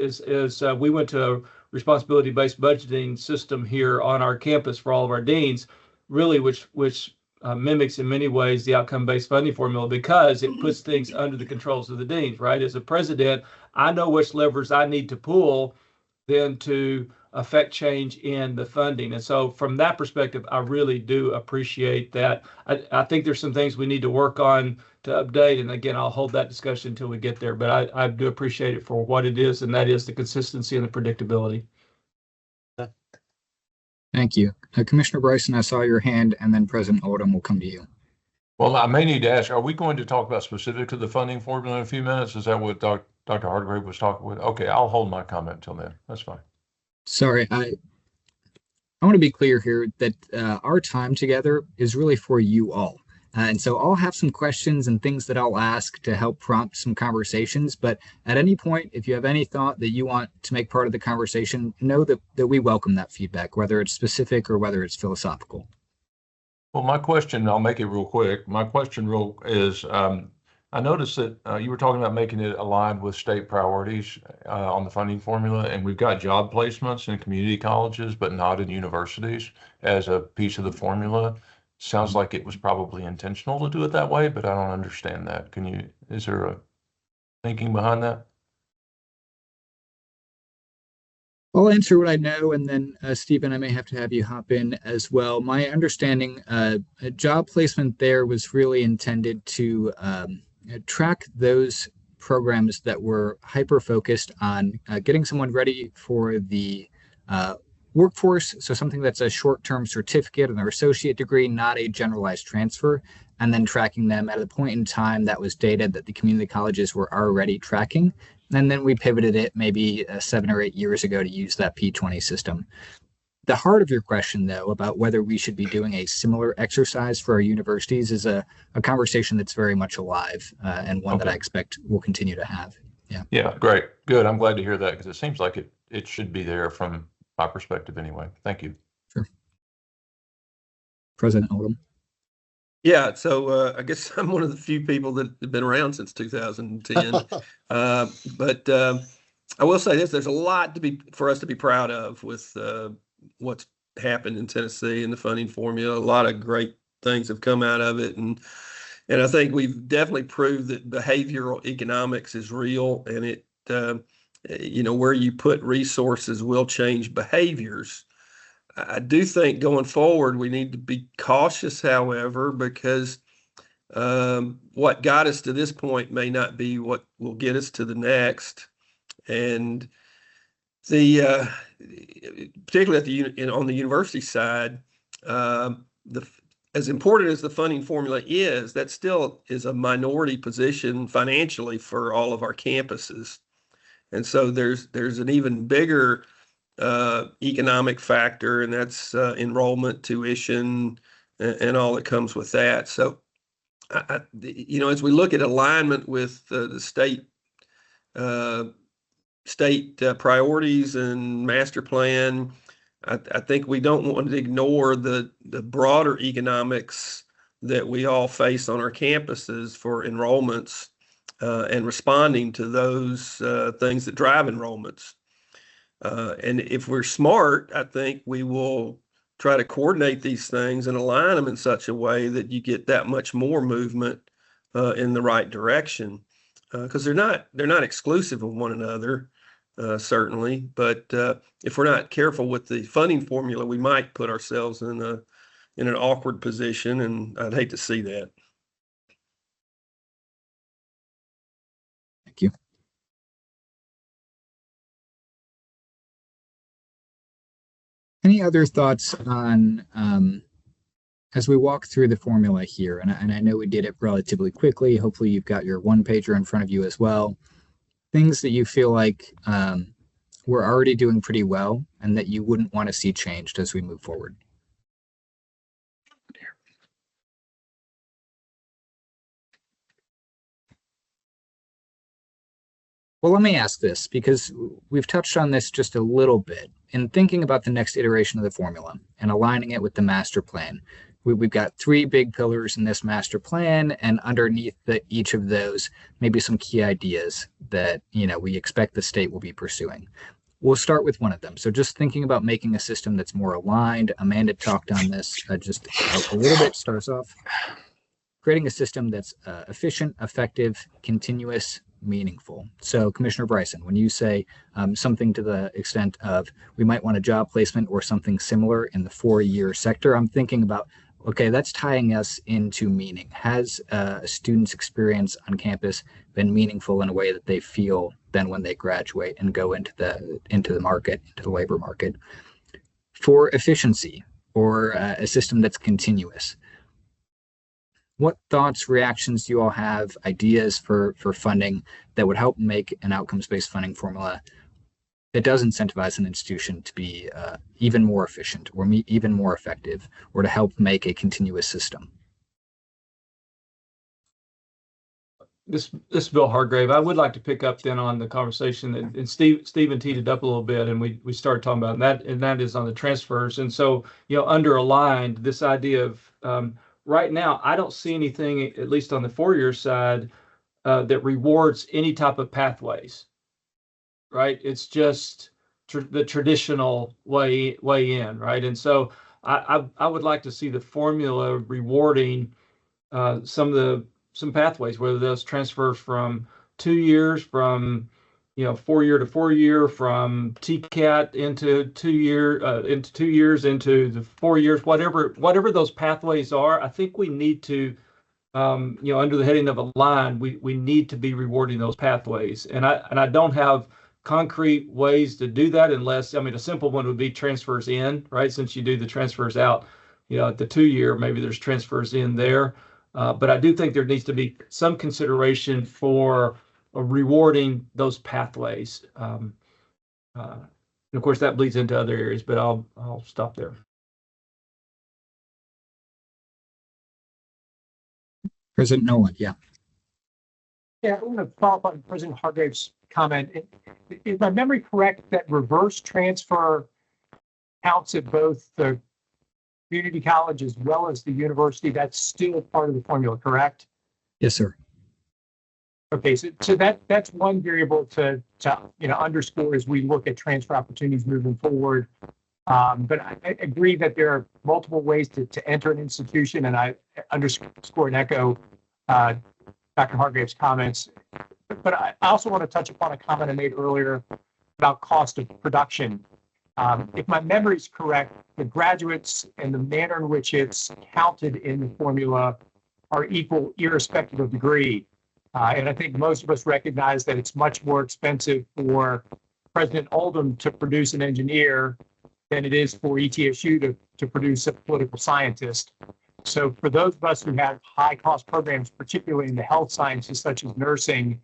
we went to a responsibility-based budgeting system here on our campus for all of our deans, really, which mimics in many ways the outcome-based funding formula because it puts things under the controls of the deans, right? As a president, I know which levers I need to pull then to affect change in the funding. And so from that perspective, I really do appreciate that. I think there's some things we need to work on to update. And again, I'll hold that discussion until we get there, but I do appreciate it for what it is, and that is the consistency and the predictability. Thank you. Commissioner Bryson, I saw your hand, and then President Oldham will come to you. Well, I may need to ask, are we going to talk about specifics of the funding formula in a few minutes? Is that what Dr. Hargrave was talking with? Okay, I'll hold my comment until then. That's fine. Sorry, I want to be clear here that our time together is really for you all. And so I'll have some questions and things that I'll ask to help prompt some conversations. But at any point, if you have any thought that you want to make part of the conversation, know that we welcome that feedback, whether it's specific or whether it's philosophical. Well, my question, I'll make it real quick. My question is, I noticed that you were talking about making it aligned with state priorities on the funding formula, and we've got job placements in community colleges, but not in universities as a piece of the formula. Sounds like it was probably intentional to do it that way, but I don't understand that. Is there a thinking behind that? I'll answer what I know, and then Stephen, I may have to have you hop in as well. My understanding, a job placement there was really intended to track those programs that were hyper-focused on getting someone ready for the workforce, so something that's a short-term certificate and their associate degree, not a generalized transfer, and then tracking them at a point in time that was data that the community colleges were already tracking. And then we pivoted it maybe 7 or 8 years ago to use that P20 system. The heart of your question, though, about whether we should be doing a similar exercise for our universities is a conversation that's very much alive and one that I expect we'll continue to have. Yeah. Yeah, great. Good. I'm glad to hear that because it seems like it should be there from my perspective anyway. Thank you. Sure. President Oldham. Yeah, so I guess I'm one of the few people that have been around since 2010. But I will say this, there's a lot for us to be proud of with what's happened in Tennessee and the funding formula. A lot of great things have come out of it. And I think we've definitely proved that behavioral economics is real, and it, where you put resources will change behaviors. I do think going forward, we need to be cautious, however, because what got us to this point may not be what will get us to the next. And particularly on the university side, as important as the funding formula is, that still is a minority position financially for all of our campuses. And so there's an even bigger economic factor, and that's enrollment, tuition, and all that comes with that. So, as we look at alignment with the state priorities and master plan, I think we don't want to ignore the broader economics that we all face on our campuses for enrollments and responding to those things that drive enrollments. And if we're smart, I think we will try to coordinate these things and align them in such a way that you get that much more movement in the right direction, because they're not exclusive of one another, certainly. But if we're not careful with the funding formula, we might put ourselves in an awkward position, and I'd hate to see that. Thank you. Any other thoughts on, as we walk through the formula here, and I know we did it relatively quickly, hopefully you've got your one-pager in front of you as well, things that you feel like we're already doing pretty well and that you wouldn't want to see changed as we move forward? Well, let me ask this, because we've touched on this just a little bit. In thinking about the next iteration of the formula and aligning it with the master plan, we've got 3 big pillars in this master plan, and underneath each of those, maybe some key ideas that we expect the state will be pursuing. We'll start with one of them. So just thinking about making a system that's more aligned. Amanda talked on this just a little bit. Starts off creating a system that's efficient, effective, continuous, meaningful. So Commissioner Bryson, when you say something to the extent of we might want a job placement or something similar in the 4-year sector, I'm thinking about, okay, that's tying us into meaning. Has a student's experience on campus been meaningful in a way that they feel then when they graduate and go into the market, into the labor market? For efficiency or a system that's continuous, what thoughts, reactions do you all have, ideas for funding that would help make an outcomes-based funding formula that does incentivize an institution to be even more efficient or even more effective, or to help make a continuous system? This is Bill Hargrave. I would like to pick up then on the conversation and Stephen teed it up a little bit, and we started talking about that, and that is on the transfers. And so, underlined this idea of right now, I don't see anything, at least on the 4-year side, that rewards any type of pathways. Right? It's just the traditional way in, right? And so I would like to see the formula rewarding some pathways, whether those transfers from 2 years, from 4-year to 4-year, from TCAT into 2 years into the 4 years, whatever those pathways are. I think we need to, under the heading of a line, we need to be rewarding those pathways, and I don't have concrete ways to do that unless, a simple one would be transfers in, right? Since you do the transfers out, at the 2-year, maybe there's transfers in there. But I do think there needs to be some consideration for rewarding those pathways. And of course, that bleeds into other areas, but I'll stop there. President Nolan, yeah. Yeah, I want to follow up on President Hargrave's comment. Is my memory correct that reverse transfer counts at both the community college as well as the university? That's still part of the formula, correct? Yes, sir. Okay, so that's one variable to underscore as we look at transfer opportunities moving forward. But I agree that there are multiple ways to enter an institution, and I underscore and echo Dr. Hargrave's comments. But I also want to touch upon a comment I made earlier about cost of production. If my memory is correct, the graduates and the manner in which it's counted in the formula are equal irrespective of degree. And I think most of us recognize that it's much more expensive for President Oldham to produce an engineer than it is for ETSU to produce a political scientist. So for those of us who have high cost programs, particularly in the health sciences such as nursing,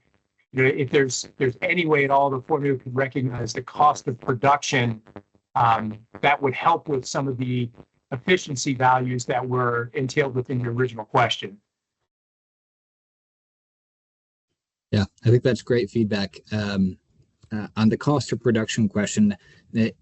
if there's any way at all the formula could recognize the cost of production, that would help with some of the efficiency values that were entailed within your original question. Yeah, I think that's great feedback. On the cost of production question,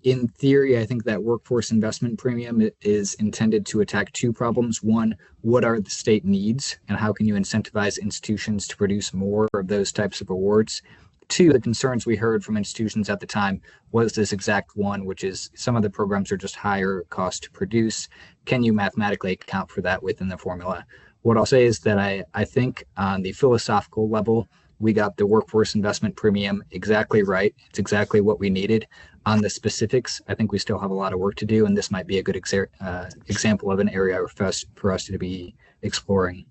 in theory, I think that workforce investment premium is intended to attack 2 problems. One, what are the state needs, and how can you incentivize institutions to produce more of those types of awards? 2, the concerns we heard from institutions at the time was this exact one, which is some of the programs are just higher cost to produce. Can you mathematically account for that within the formula? What I'll say is that I think on the philosophical level, we got the workforce investment premium exactly right. It's exactly what we needed. On the specifics, I think we still have a lot of work to do, and this might be a good example of an area for us to be exploring.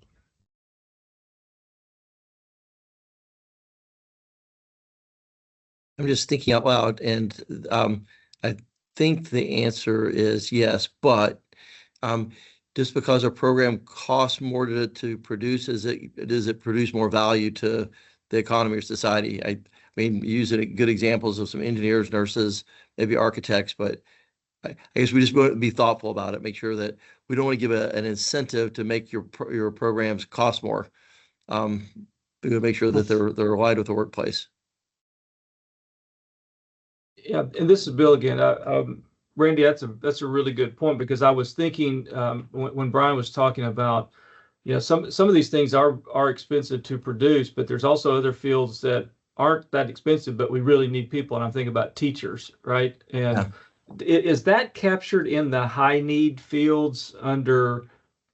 I'm just thinking out loud, and I think the answer is yes, but just because a program costs more to produce, does it produce more value to the economy or society? I mean, using good examples of some engineers, nurses, maybe architects, but I guess we just want to be thoughtful about it, make sure that we don't want to give an incentive to make your programs cost more. We want to make sure that they're aligned with the workplace. Yeah, and this is Bill again. Randy, that's a really good point, because I was thinking when Brian was talking about, some of these things are expensive to produce, but there's also other fields that aren't that expensive, but we really need people. And I'm thinking about teachers, right? And is that captured in the high need fields under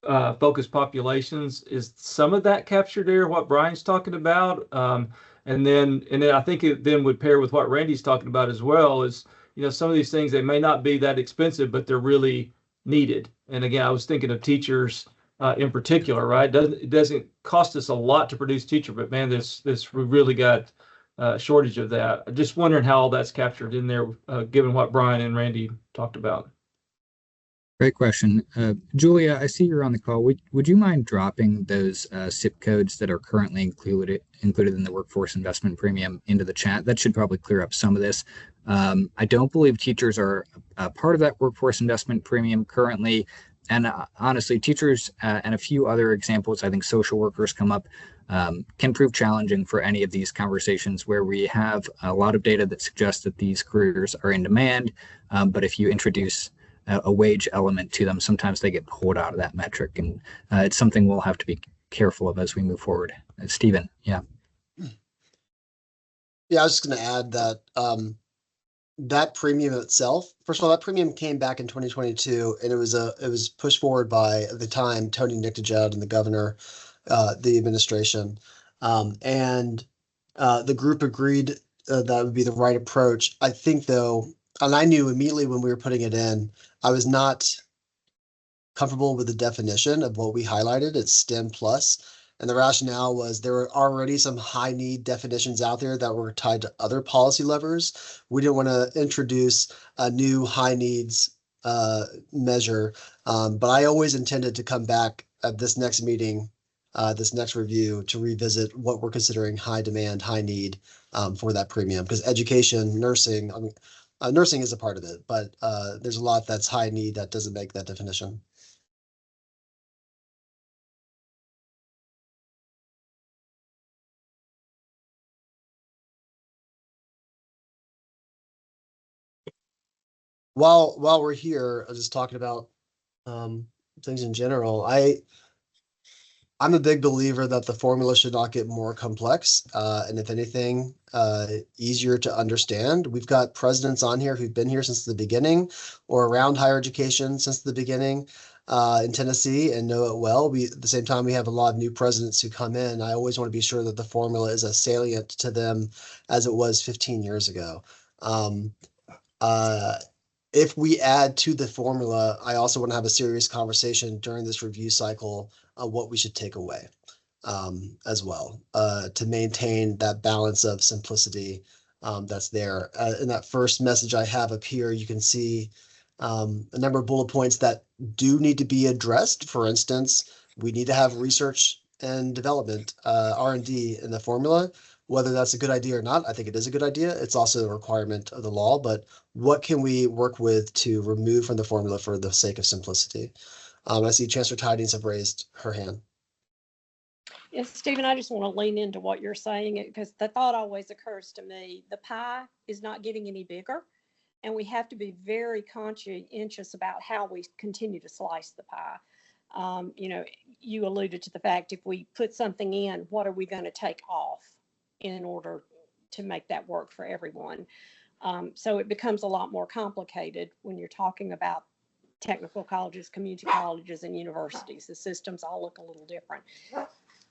focused populations. Is some of that captured there, what Brian's talking about? And then I think it then would pair with what Randy's talking about as well, is, some of these things, they may not be that expensive, but they're really needed. And again, I was thinking of teachers in particular, right? It doesn't cost us a lot to produce teacher, but man, we really got a shortage of that. Just wondering how all that's captured in there, given what Brian and Randy talked about. Great question. Julia, I see you're on the call. Would you mind dropping those SIP codes that are currently included in the workforce investment premium into the chat? That should probably clear up some of this. I don't believe teachers are a part of that workforce investment premium currently. And honestly, teachers and a few other examples, I think social workers come up, can prove challenging for any of these conversations where we have a lot of data that suggests that these careers are in demand. But if you introduce a wage element to them, sometimes they get pulled out of that metric. And it's something we'll have to be careful of as we move forward. Stephen, yeah. Yeah, I was just going to add that that premium itself, first of all, that premium came back in 2022, and it was pushed forward by, at the time, Tony Nictojet and the governor, the administration. And the group agreed that would be the right approach. I think, though, and I knew immediately when we were putting it in, I was not comfortable with the definition of what we highlighted. It's STEM plus. And the rationale was there were already some high need definitions out there that were tied to other policy levers. We didn't want to introduce a new high needs measure. But I always intended to come back at this next meeting, this next review, to revisit what we're considering high demand, high need for that premium. Because education, nursing, I mean, nursing is a part of it, but there's a lot that's high need that doesn't make that definition. While we're here, just talking about things in general, I'm a big believer that the formula should not get more complex, and if anything, easier to understand. We've got presidents on here who've been here since the beginning, or around higher education since the beginning in Tennessee, and know it well. At the same time, we have a lot of new presidents who come in. I always want to be sure that the formula is as salient to them as it was 15 years ago. If we add to the formula, I also want to have a serious conversation during this review cycle of what we should take away as well, to maintain that balance of simplicity that's there. In that first message I have up here, you can see a number of bullet points that do need to be addressed. For instance, we need to have research and development, R&D in the formula. Whether that's a good idea or not, I think it is a good idea. It's also a requirement of the law, but what can we work with to remove from the formula for the sake of simplicity? I see Chancellor Tidings have raised her hand. Yes, Stephen, I just want to lean into what you're saying, because the thought always occurs to me, the pie is not getting any bigger, and we have to be very conscientious about how we continue to slice the pie. You alluded to the fact, if we put something in, what are we going to take off in order to make that work for everyone? So it becomes a lot more complicated when you're talking about technical colleges, community colleges, and universities. The systems all look a little different.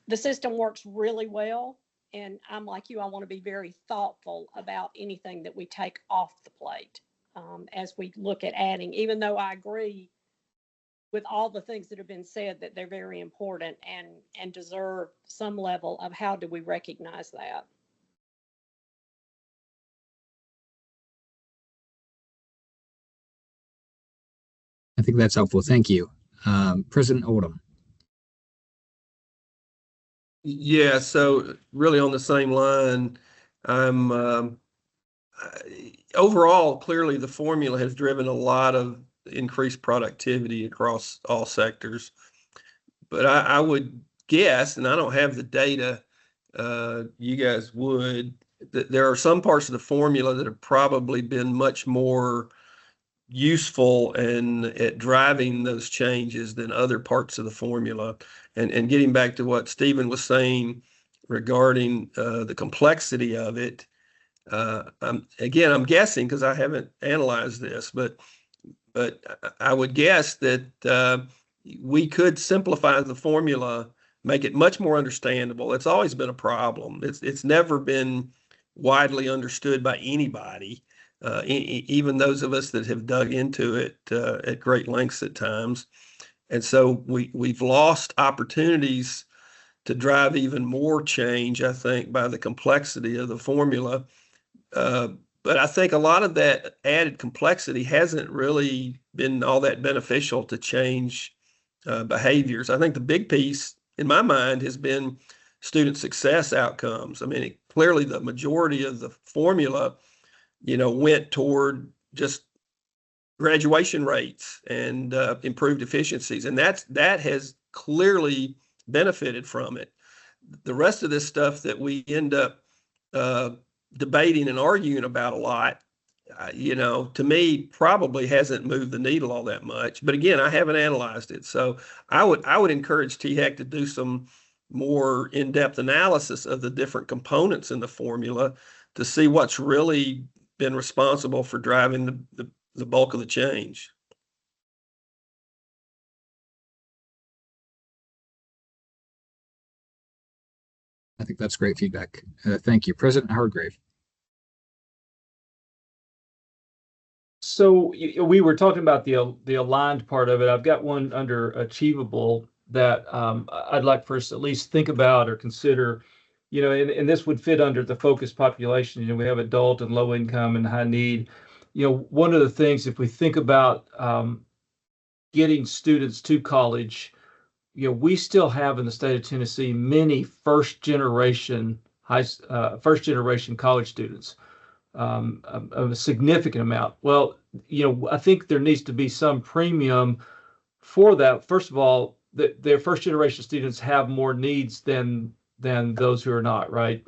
The system works really well, and I'm like you, I want to be very thoughtful about anything that we take off the plate as we look at adding, even though I agree with all the things that have been said, that they're very important and deserve some level of how do we recognize that. I think that's helpful. Thank you. President Oldham. Yeah, so really on the same line, I'm overall, clearly the formula has driven a lot of increased productivity across all sectors. But I would guess, and I don't have the data, you guys would, that there are some parts of the formula that have probably been much more useful and at driving those changes than other parts of the formula. And getting back to what Stephen was saying regarding the complexity of it, I'm guessing because I haven't analyzed this, but I would guess that we could simplify the formula, make it much more understandable. It's always been a problem. It's never been widely understood by anybody, even those of us that have dug into it at great lengths at times. And so we've lost opportunities to drive even more change, I think, by the complexity of the formula. But I think a lot of that added complexity hasn't really been all that beneficial to change behaviors. I think the big piece in my mind has been student success outcomes. I mean, clearly the majority of the formula, went toward just graduation rates and improved efficiencies. And that has clearly benefited from it. The rest of this stuff that we end up debating and arguing about a lot, to me probably hasn't moved the needle all that much. But again, I haven't analyzed it. So I would encourage THEC to do some more in-depth analysis of the different components in the formula to see what's really been responsible for driving the bulk of the change. I think that's great feedback. Thank you. President Hargrave. So we were talking about the aligned part of it. I've got one under achievable that I'd like for us to at least think about or consider, and this would fit under the focused population. We have adult and low income and high need. One of the things, if we think about getting students to college, we still have in the state of Tennessee many first generation college students. A significant amount. Well, I think there needs to be some premium for that. First of all, their first generation students have more needs than those who are not, right?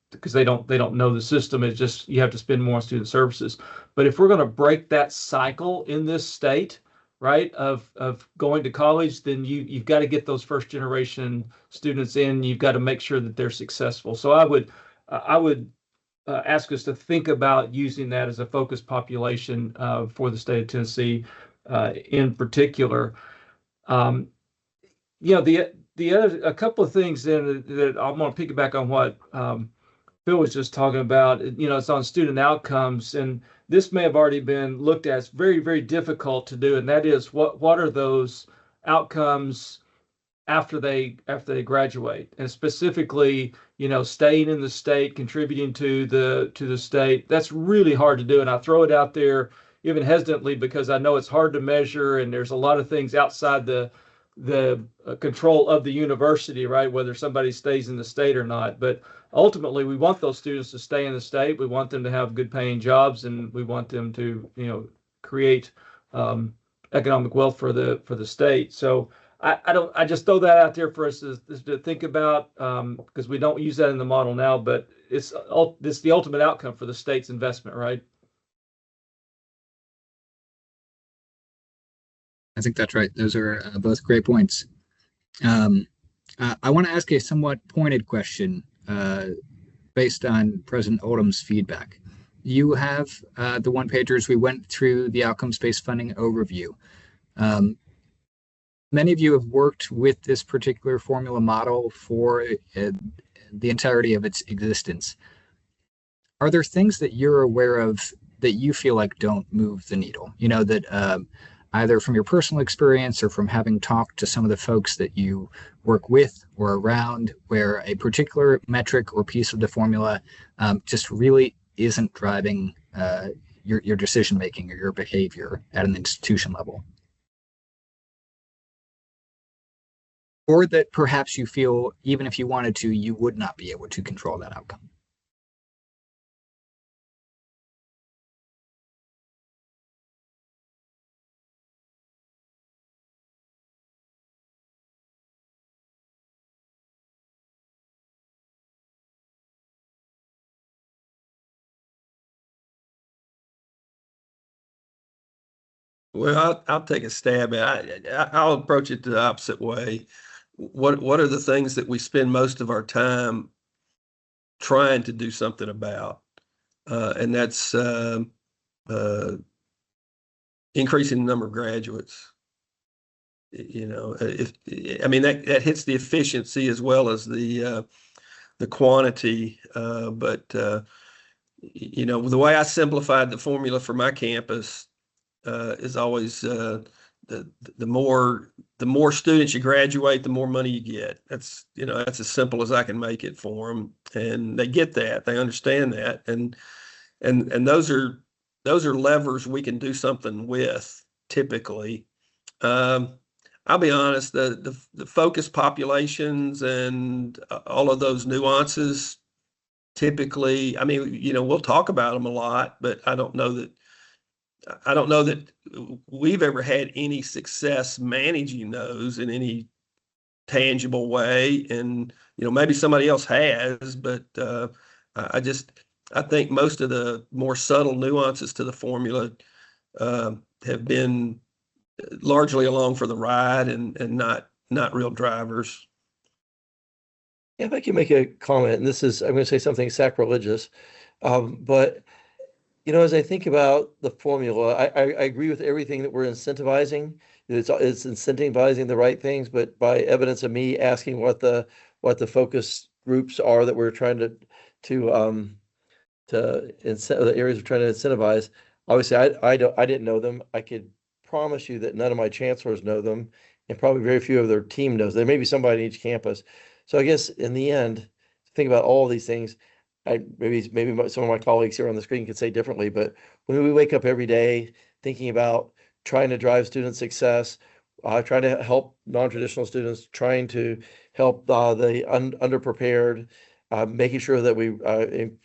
Because they don't know the system. It's just you have to spend more on student services. But if we're going to break that cycle in this state, right, of going to college, then you've got to get those first generation students in. You've got to make sure that they're successful. So I would ask us to think about using that as a focus population for the state of Tennessee in particular. The other, a couple of things then that I want to piggyback on what Phil was just talking about. It's on student outcomes, and this may have already been looked at. It's very, very difficult to do, and that is what are those outcomes after they graduate, and specifically, staying in the state, contributing to the state. That's really hard to do, and I throw it out there even hesitantly because I know it's hard to measure, and there's a lot of things outside the control of the university, right? Whether somebody stays in the state or not, but ultimately, we want those students to stay in the state. We want them to have good paying jobs, and we want them to create economic wealth for the state. So I just throw that out there for us to think about because we don't use that in the model now, but it's the ultimate outcome for the state's investment, right? I think that's right. Those are both great points. I want to ask a somewhat pointed question based on President Oldham's feedback. You have the one-pagers. We went through the outcomes-based funding overview. Many of you have worked with this particular formula model for the entirety of its existence. Are there things that you're aware of that you feel like don't move the needle? That either from your personal experience or from having talked to some of the folks that you work with or around, where a particular metric or piece of the formula just really isn't driving your decision making or your behavior at an institution level? Or that perhaps you feel, even if you wanted to, you would not be able to control that outcome? Well, I'll take a stab at it. I'll approach it the opposite way. What are the things that we spend most of our time trying to do something about? And that's increasing the number of graduates. You know, if I mean that hits the efficiency as well as the quantity. But you know, the way I simplified the formula for my campus is always the more students you graduate, the more money you get. That's, you know, that's as simple as I can make it for them, and they get that, they understand that, and those are levers we can do something with typically. I'll be honest, the focus populations and all of those nuances typically, I mean, you know, we'll talk about them a lot, but I don't know that we've ever had any success managing those in any tangible way. And, you know, maybe somebody else has, but I think most of the more subtle nuances to the formula have been largely along for the ride and not real drivers. If I can make a comment, and this is, I'm going to say something sacrilegious, but you know, as I think about the formula, I agree with everything that we're incentivizing. It's incentivizing the right things, but by evidence of me asking what the focus groups are that we're trying to the areas we're trying to incentivize. Obviously, I didn't know them. I could promise you that none of my chancellors know them, and probably very few of their team knows. There may be somebody in each campus. So I guess in the end, think about all these things. Maybe some of my colleagues here on the screen could say differently, but when we wake up every day thinking about trying to drive student success, trying to help non-traditional students, trying to help the underprepared, making sure that we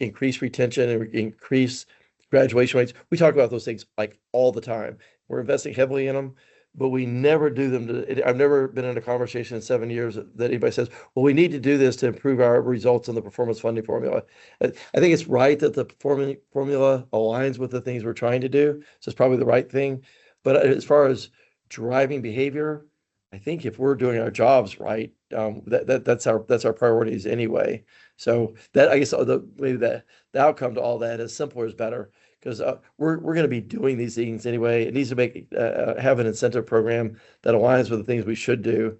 increase retention and increase graduation rates. We talk about those things like all the time. We're investing heavily in them, but we never do them. I've never been in a conversation in 7 years that anybody says, well, we need to do this to improve our results in the performance funding formula. I think it's right that the formula aligns with the things we're trying to do. So it's probably the right thing. But as far as driving behavior, I think if we're doing our jobs right, that's our priorities anyway. So that, I guess, maybe the outcome to all that is simpler is better, because we're going to be doing these things anyway. It needs to have an incentive program that aligns with the things we should do,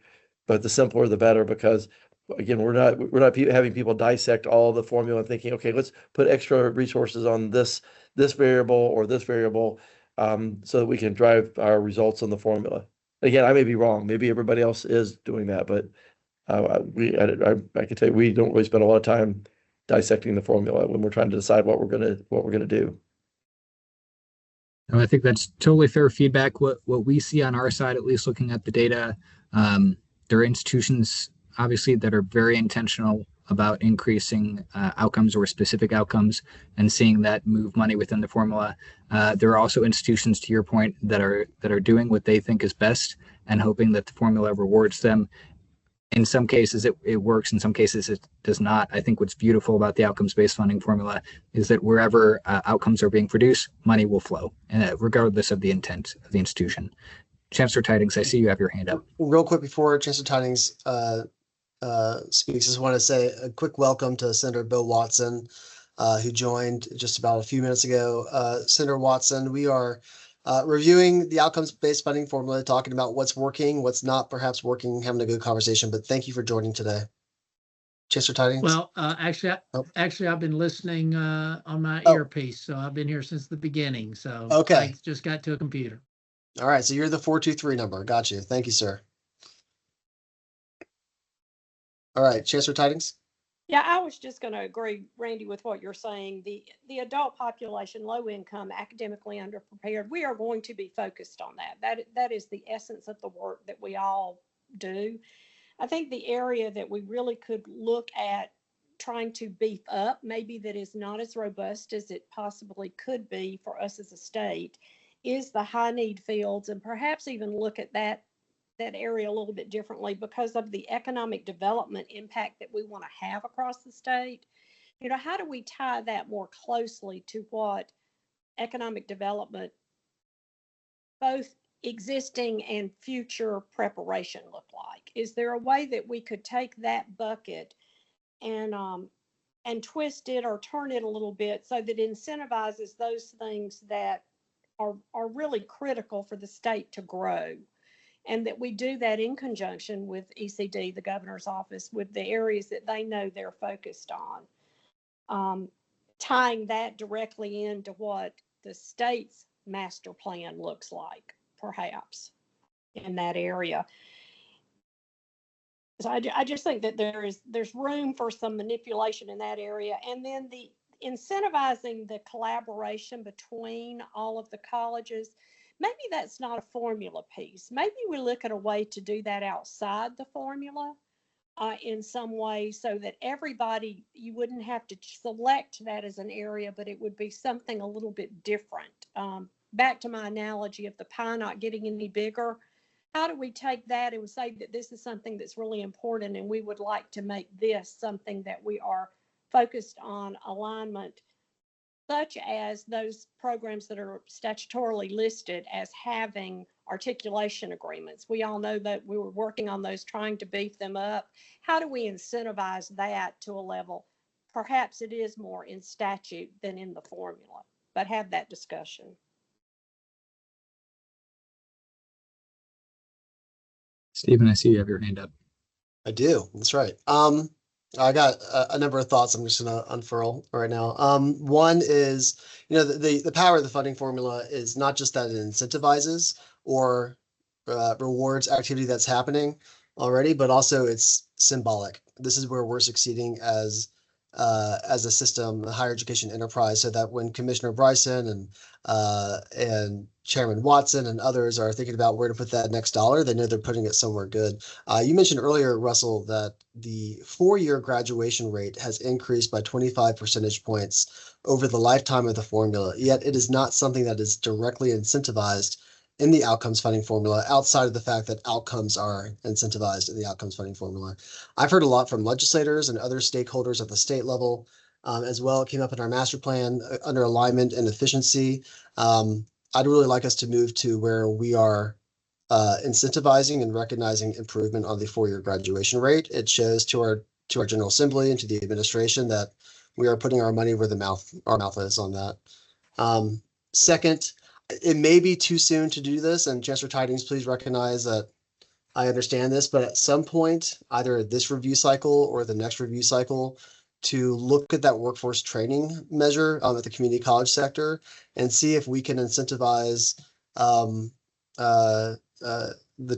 but the simpler the better, because again, we're not having people dissect all the formula and thinking, okay, let's put extra resources on this variable or this variable, so that we can drive our results on the formula. Again, I may be wrong. Maybe everybody else is doing that, but I can tell you, we don't really spend a lot of time dissecting the formula when we're trying to decide what we're gonna do. I think that's totally fair feedback. What we see on our side, at least looking at the data, there are institutions obviously that are very intentional about increasing outcomes or specific outcomes and seeing that move money within the formula. There are also institutions, to your point, that are doing what they think is best and hoping that the formula rewards them. In some cases it works, in some cases it does not. I think what's beautiful about the outcomes-based funding formula is that wherever outcomes are being produced, money will flow, regardless of the intent of the institution. Chancellor Tidings, I see you have your hand up. Real quick before Chancellor Tidings speaks, just want to say a quick welcome to Senator Bill Watson, who joined just about a few minutes ago. Senator Watson, we are reviewing the outcomes-based funding formula, talking about what's working, what's not perhaps working, having a good conversation, but thank you for joining today. Chancellor Tidings? Well, actually, I've been listening on my earpiece, so I've been here since the beginning. So okay. I just got to a computer. All right, so you're the 423 number. Got you. Thank you, sir. All right, Chancellor Tidings? Yeah, I was just going to agree, Randy, with what you're saying. The adult population, low income, academically underprepared, we are going to be focused on that. That is the essence of the work that we all do. I think the area that we really could look at trying to beef up, maybe that is not as robust as it possibly could be for us as a state, is the high need fields, and perhaps even look at that area a little bit differently because of the economic development impact that we want to have across the state. You know, how do we tie that more closely to what economic development, both existing and future preparation, look like? Is there a way that we could take that bucket and twist it or turn it a little bit so that it incentivizes those things that are really critical for the state to grow? and that we do that in conjunction with ECD, the governor's office, with the areas that they know they're focused on. Tying that directly into what the state's master plan looks like, perhaps, in that area. So I just think that there's room for some manipulation in that area. And then the incentivizing the collaboration between all of the colleges, maybe that's not a formula piece. Maybe we look at a way to do that outside the formula in some way, so that everybody, you wouldn't have to select that as an area, but it would be something a little bit different. Back to my analogy of the pie not getting any bigger. How do we take that and say that this is something that's really important, and we would like to make this something that we are focused on alignment, such as those programs that are statutorily listed as having articulation agreements. We all know that we were working on those, trying to beef them up. How do we incentivize that to a level? Perhaps it is more in statute than in the formula, but have that discussion. Stephen, I see you have your hand up. I do. That's right. I got a number of thoughts I'm just going to unfurl right now. One is, the power of the funding formula is not just that it incentivizes or rewards activity that's happening already, but also it's symbolic. This is where we're succeeding as a system, a higher education enterprise, so that when Commissioner Bryson and Chairman Watson and others are thinking about where to put that next dollar, they know they're putting it somewhere good. You mentioned earlier, Russell, that the 4-year graduation rate has increased by 25 percentage points over the lifetime of the formula, yet it is not something that is directly incentivized in the outcomes funding formula, outside of the fact that outcomes are incentivized in the outcomes funding formula. I've heard a lot from legislators and other stakeholders at the state level as well. It came up in our master plan under alignment and efficiency. I'd really like us to move to where we are incentivizing and recognizing improvement on the 4-year graduation rate. It shows to our General Assembly and to the administration that we are putting our money where our mouth is on that. Second, it may be too soon to do this, and Chancellor Tidings, please recognize that I understand this, but at some point, either this review cycle or the next review cycle, to look at that workforce training measure at the community college sector and see if we can incentivize the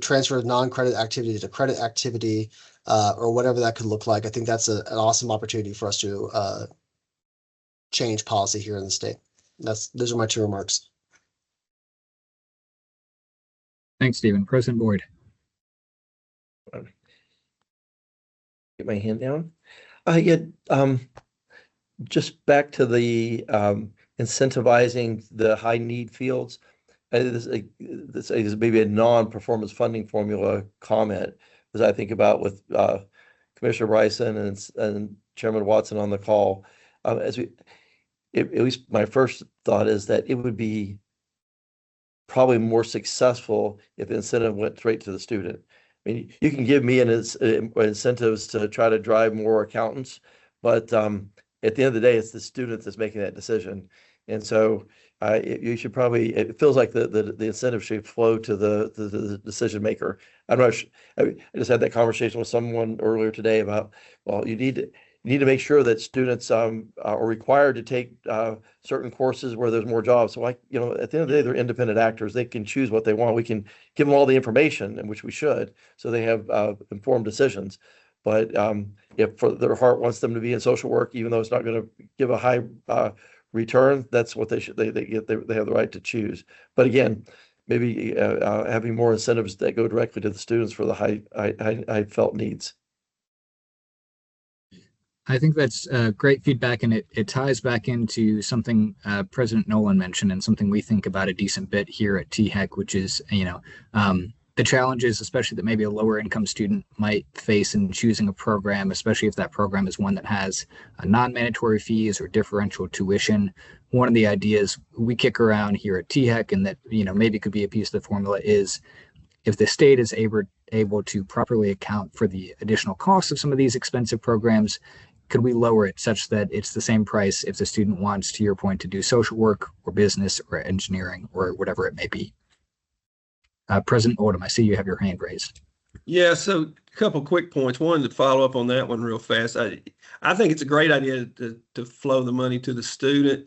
transfer of non-credit activity to credit activity, or whatever that could look like. I think that's an awesome opportunity for us to change policy here in the state. Those are my 2 remarks. Thanks, Stephen. President Boyd. Get my hand down. Just back to the incentivizing the high need fields. This is maybe a non-performance funding formula comment, as I think about with Commissioner Bryson and Chairman Watson on the call. At least my first thought is that it would be probably more successful if the incentive went straight to the student. I mean, you can give me incentives to try to drive more accountants, but at the end of the day, it's the student that's making that decision. And so you should probably, it feels like the incentive should flow to the decision maker. I just had that conversation with someone earlier today about, well, you need to make sure that students are required to take certain courses where there's more jobs. So at the end of the day, they're independent actors. They can choose what they want. We can give them all the information, and which we should, so they have informed decisions. But if their heart wants them to be in social work, even though it's not going to give a high return, that's what they should. They have the right to choose. But again, maybe having more incentives that go directly to the students for the high felt needs. I think that's great feedback, and it ties back into something President Nolan mentioned, and something we think about a decent bit here at THEC, which is, the challenges, especially that maybe a lower income student might face in choosing a program, especially if that program is one that has non-mandatory fees or differential tuition. One of the ideas we kick around here at THEC, and that maybe could be a piece of the formula, is if the state is able to properly account for the additional costs of some of these expensive programs, could we lower it such that it's the same price if the student wants, to your point, to do social work or business or engineering or whatever it may be? President Oldham, I see you have your hand raised. Yeah, so a couple quick points. One, to follow up on that one real fast. I think it's a great idea to flow the money to the student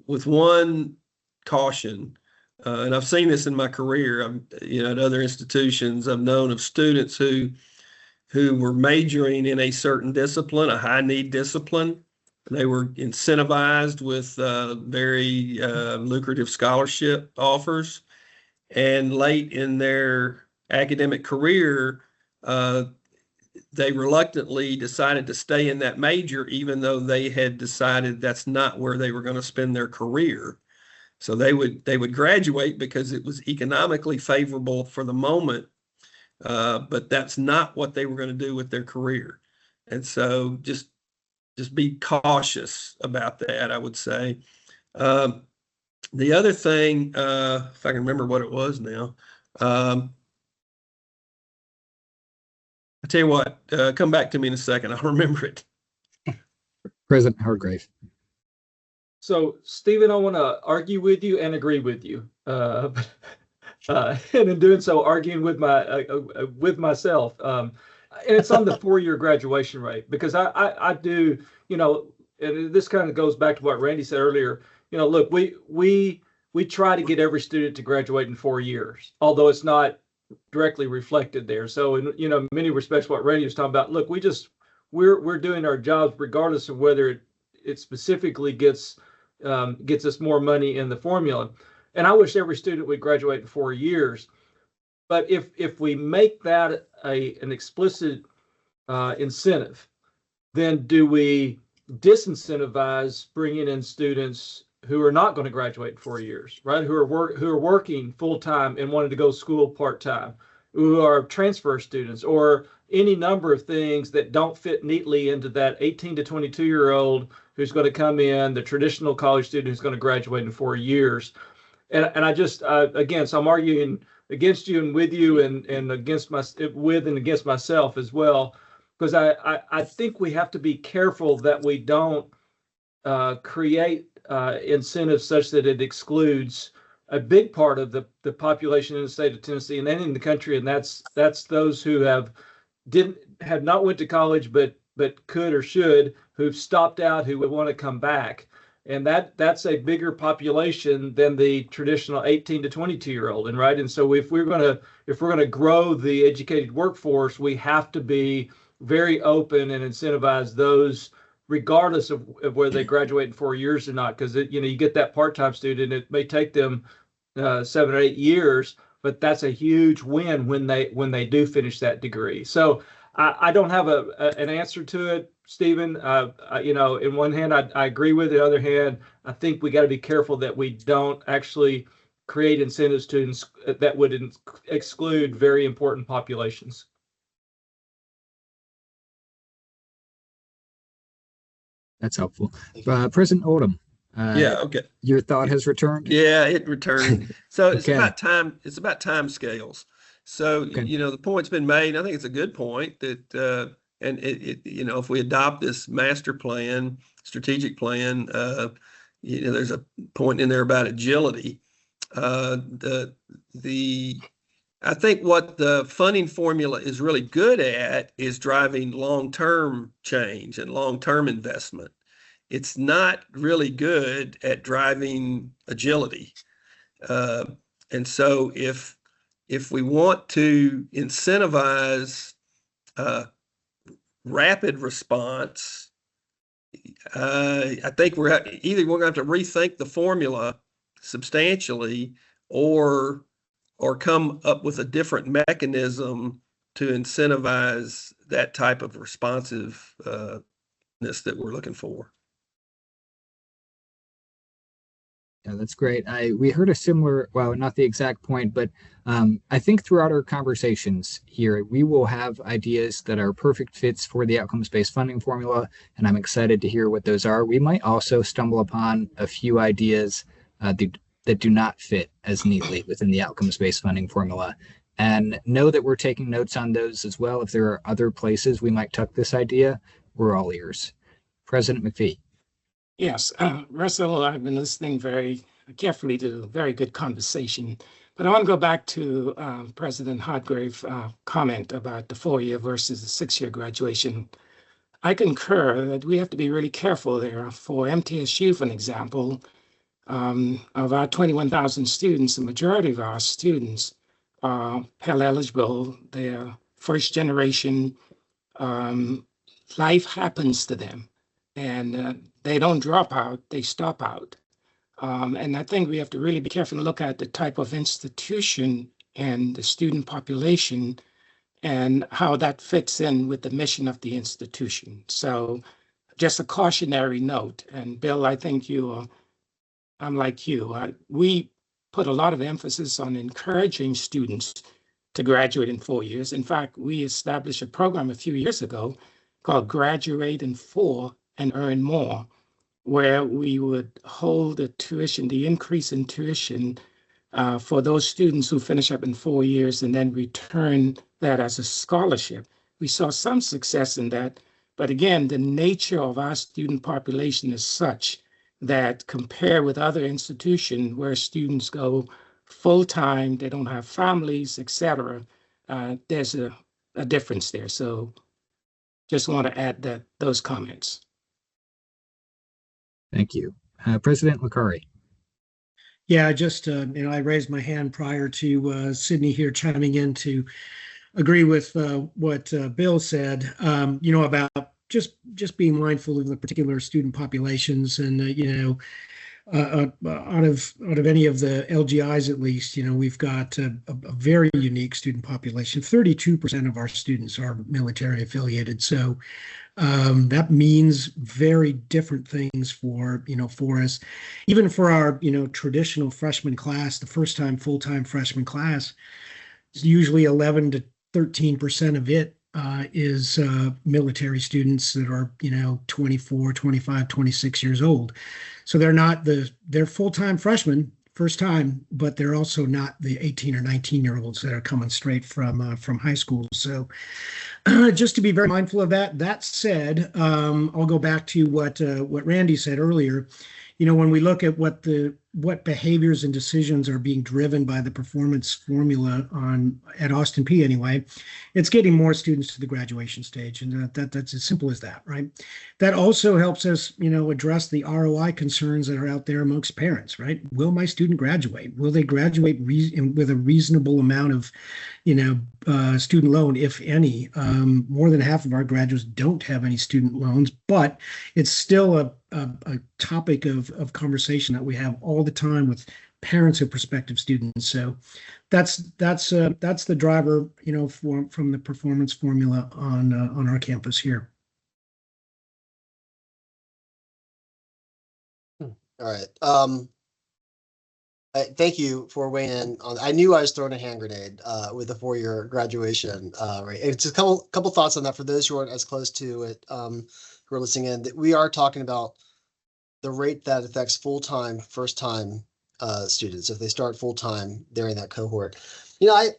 with one caution. And I've seen this in my career. At other institutions, I've known of students who were majoring in a certain discipline, a high need discipline. They were incentivized with very lucrative scholarship offers. And late in their academic career, they reluctantly decided to stay in that major, even though they had decided that's not where they were going to spend their career. So they would graduate because it was economically favorable for the moment, but that's not what they were going to do with their career. And so just be cautious about that, I would say. The other thing, if I can remember what it was now, I tell you what, come back to me in a second. I'll remember it. President Hargrave. So, Stephen, I want to argue with you and agree with you. And in doing so, arguing with myself. And it's on the 4-year graduation rate, because I do, and this kind of goes back to what Randy said earlier. Look, we try to get every student to graduate in 4 years, although it's not directly reflected there. So in many respects, what Randy was talking about, look, we're doing our jobs regardless of whether it specifically gets us more money in the formula. And I wish every student would graduate in 4 years. But if we make that an explicit incentive, then do we disincentivize bringing in students who are not going to graduate in 4 years, right? Who are working full time and wanting to go to school part time, who are transfer students, or any number of things that don't fit neatly into that 18 to 22-year-old who's going to come in, the traditional college student who's going to graduate in 4 years. And I just again, so I'm arguing against you and with you, and against myself as well, because I think we have to be careful that we don't create incentives such that it excludes a big part of the population in the state of Tennessee and then in the country, and that's those who have not went to college but could or should, who've stopped out, who would want to come back. And that's a bigger population than the traditional 18 to 22-year-old. And right. And so if we're going to grow the educated workforce, we have to be very open and incentivize those regardless of whether they graduate in 4 years or not. Because you get that part-time student, it may take them 7 or 8 years, but that's a huge win when they do finish that degree. So I don't have an answer to it, Stephen. In one hand, I agree with it. On the other hand, I think we got to be careful that we don't actually create incentives that would exclude very important populations. That's helpful. President Oldham. Yeah. Okay. Your thought has returned. Yeah, it returned. So it's Okay. about time. It's about time scales. So Okay. the point's been made. I think it's a good point that, and it if we adopt this master plan, strategic plan, there's a point in there about agility. I think what the funding formula is really good at is driving long-term change and long-term investment. It's not really good at driving agility. And so if we want to incentivize rapid response, I think we're going to have to rethink the formula substantially, or come up with a different mechanism to incentivize that type of responsiveness that we're looking for. Yeah, that's great. We heard a similar, well, not the exact point, but I think throughout our conversations here, we will have ideas that are perfect fits for the outcomes-based funding formula, and I'm excited to hear what those are. We might also stumble upon a few ideas that do not fit as neatly within the outcomes-based funding formula, and know that we're taking notes on those as well. If there are other places we might tuck this idea, we're all ears. President McPhee. Yes, Russell, I've been listening very carefully to a very good conversation But I want to go back to President Hargrave's comment about the 4-year versus the 6-year graduation. I concur that we have to be really careful there. For MTSU, for an example, of our 21,000 students, the majority of our students are Pell eligible. They're first generation. Life happens to them, and they don't drop out, they stop out. And I think we have to really be careful and look at the type of institution and the student population and how that fits in with the mission of the institution. So just a cautionary note. And Bill, I think I'm like you. We put a lot of emphasis on encouraging students to graduate in 4 years. In fact, we established a program a few years ago called Graduate in 4 and Earn More, where we would hold the increase in tuition for those students who finish up in 4 years and then return that as a scholarship. We saw some success in that, but again, the nature of our student population is such that compared with other institutions where students go full-time, they don't have families, etc., there's a difference there. So just want to add those comments. Thank you. President Licari. Yeah, just, I raised my hand prior to Sydney here chiming in to agree with what Bill said, about just being mindful of the particular student populations and, out of any of the LGIs, at least, we've got a very unique student population. 32% of our students are military affiliated. So that means very different things for us. Even for our, traditional freshman class, the first time full-time freshman class, is usually 11 to 13% of it is military students that are, 24, 25, 26 years old. So they're full-time freshmen, first time, but they're also not the 18 or 19-year-olds that are coming straight from high school. So just to be very mindful of that. That said, I'll go back to what Randy said earlier. When we look at what behaviors and decisions are being driven by the performance formula at Austin P anyway, it's getting more students to the graduation stage, and that's as simple as that, right? That also helps us, address the ROI concerns that are out there amongst parents, right? Will my student graduate? Will they graduate with a reasonable amount of, student loan, if any? More than half of our graduates don't have any student loans, but it's still a topic of conversation that we have all the time with parents of prospective students. So that's the driver, from the performance formula on our campus here. All right. Thank you for weighing in on. I knew I was throwing a hand grenade with the 4-year graduation rate. It's a couple thoughts on that for those who aren't as close to it, who are listening in. That we are talking about the rate that affects full-time, first-time students if they start full-time during that cohort. I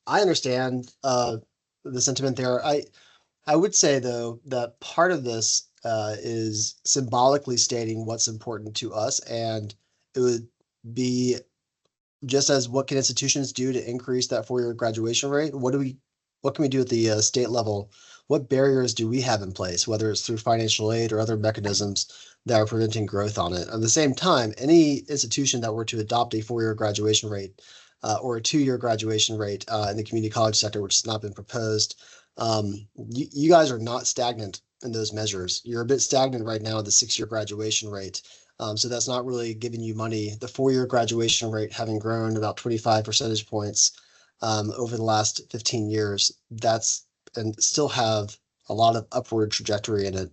understand the sentiment there. I would say though that part of this is symbolically stating what's important to us, and it would be just as what can institutions do to increase that 4-year graduation rate? What can we do at the state level? What barriers do we have in place, whether it's through financial aid or other mechanisms that are preventing growth on it? At the same time, any institution that were to adopt a 4-year graduation rate or a 2-year graduation rate in the community college sector, which has not been proposed, you guys are not stagnant in those measures. You're a bit stagnant right now at the 6-year graduation rate. So that's not really giving you money. The 4-year graduation rate having grown about 25 percentage points over the last 15 years, and still have a lot of upward trajectory in it.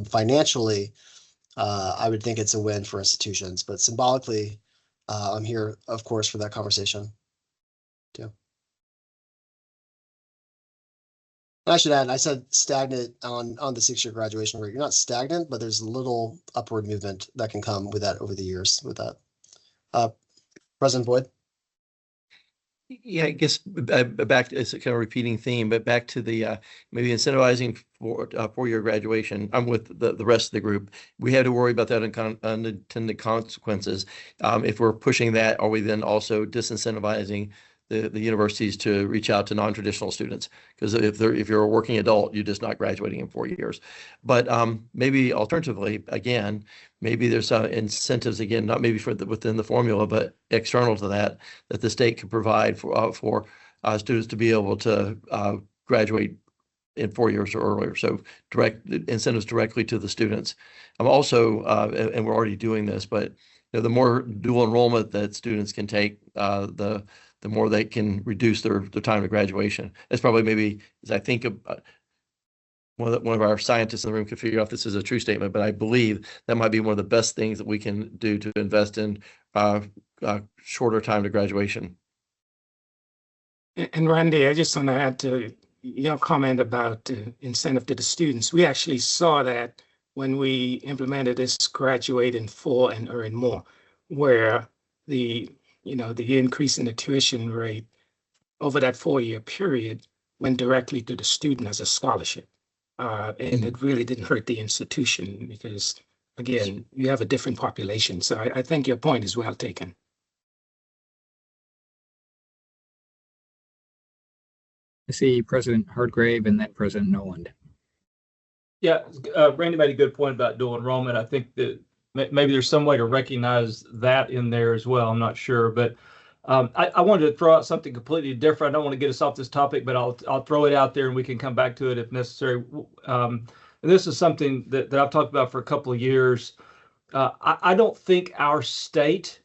Financially, I would think it's a win for institutions, but symbolically, I'm here, of course, for that conversation too. I should add, I said stagnant on the 6-year graduation rate. You're not stagnant, but there's a little upward movement that can come with that over the years with that. President Boyd. Yeah, I guess back to, it's a kind of repeating theme, but back to the maybe incentivizing for 4-year graduation. I'm with the rest of the group. We had to worry about that unintended consequences. If we're pushing that, are we then also disincentivizing the universities to reach out to non-traditional students? Because if you're a working adult, you're just not graduating in 4 years. But maybe alternatively, again, maybe there's incentives, again, not maybe within the formula, but external to that the state could provide for students to be able to graduate in 4 years or earlier. So direct incentives directly to the students. I'm also, and we're already doing this, but the more dual enrollment that students can take, the more they can reduce their time to graduation. That's probably maybe, as I think of, one of our scientists in the room could figure out if this is a true statement, but I believe that might be one of the best things that we can do to invest in shorter time to graduation. And Randy, I just want to add to your comment about incentive to the students. We actually saw that when we implemented this graduate in 4 and earn more, where the increase in the tuition rate over that 4-year period went directly to the student as a scholarship. And it really didn't hurt the institution because, again, you have a different population. So I think your point is well taken. I see President Hardgrave and then President Noland. Yeah, Randy made a good point about dual enrollment. I think that maybe there's some way to recognize that in there as well. I'm not sure, but I wanted to throw out something completely different. I don't want to get us off this topic, but I'll throw it out there and we can come back to it if necessary. And this is something that I've talked about for a couple of years. I don't think our state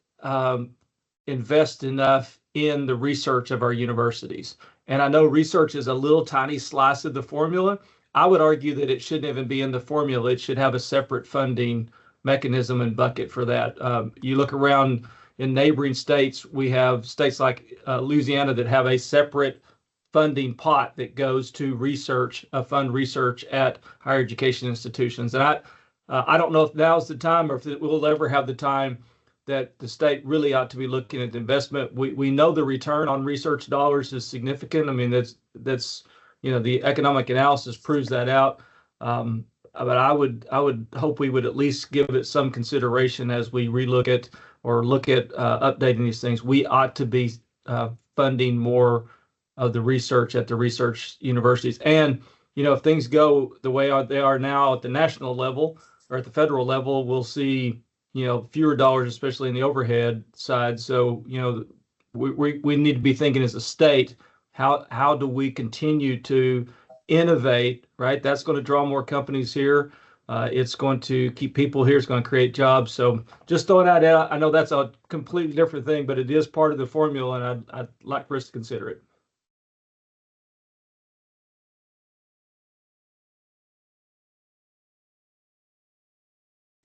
invests enough in the research of our universities. And I know research is a little tiny slice of the formula. I would argue that it shouldn't even be in the formula. It should have a separate funding mechanism and bucket for that. You look around in neighboring states, we have states like Louisiana that have a separate funding pot that goes to research, fund research at higher education institutions. And I don't know if now's the time or if we'll ever have the time that the state really ought to be looking at the investment. We know the return on research dollars is significant. I mean, that's the economic analysis proves that out. But I would hope we would at least give it some consideration as we relook at or look at updating these things. We ought to be funding more of the research at the research universities. And if things go the way they are now at the national level or at the federal level, we'll see fewer dollars, especially in the overhead side. So we need to be thinking as a state, how do we continue to innovate, right? That's going to draw more companies here. It's going to keep people here. It's going to create jobs. So just throwing that out. I know that's a completely different thing, but it is part of the formula, and I'd like for us to consider it.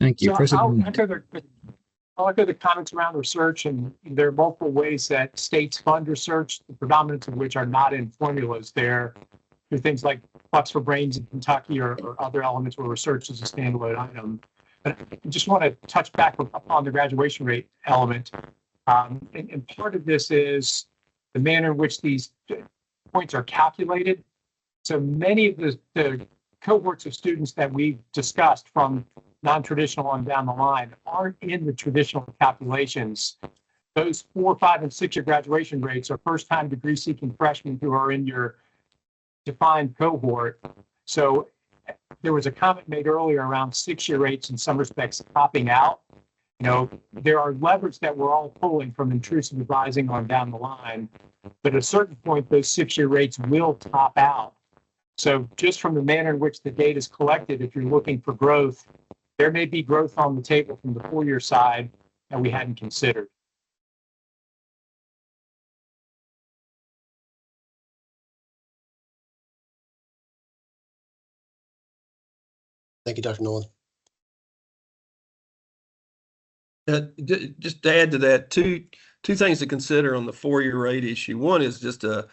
Thank you, President. I'll echo the comments around research, and there are multiple ways that states fund research, the predominance of which are not in formulas. There are things like Bucks for Brains in Kentucky or other elements where research is a standalone item. But I just want to touch back upon the graduation rate element. And part of this is the manner in which these points are calculated. So many of the cohorts of students that we've discussed from non-traditional on down the line aren't in the traditional calculations. Those 4, 5, and 6-year graduation rates are first-time degree-seeking freshmen who are in your defined cohort. So there was a comment made earlier around 6-year rates in some respects topping out. There are levers that we're all pulling from intrusive advising on down the line, but at a certain point, those 6-year rates will top out. So just from the manner in which the data is collected, if you're looking for growth, there may be growth on the table from the 4-year side that we hadn't considered. Thank you, Dr. Noland. Just to add to that, two things to consider on the 4-year rate issue. One is just an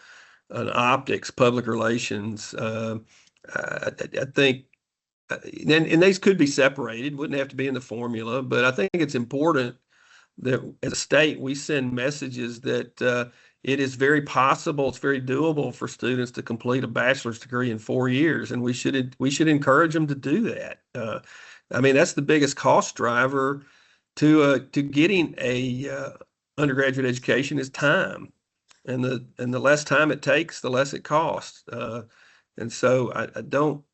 optics, public relations. I think, and these could be separated, wouldn't have to be in the formula, but I think it's important that as a state, we send messages that it is very possible, it's very doable for students to complete a bachelor's degree in 4 years, and we should encourage them to do that. I mean, that's the biggest cost driver to getting a undergraduate education is time, and the less time it takes, the less it costs. And so I don't.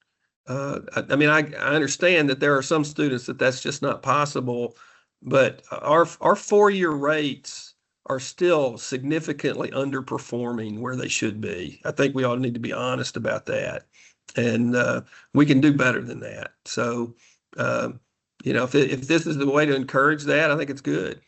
I mean, I understand that there are some students that that's just not possible, but our 4-year rates are still significantly underperforming where they should be. I think we all need to be honest about that, and we can do better than that. So, you know, if this is the way to encourage that, I think it's good.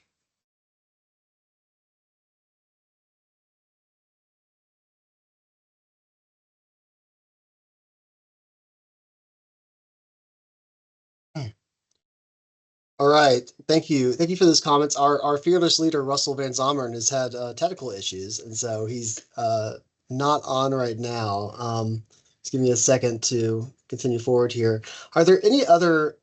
All right, thank you. Thank you for those comments. Our fearless leader, Russell Van Zommeren, has had technical issues, and so he's not on right now. Just give me a second to continue forward here. Are there any other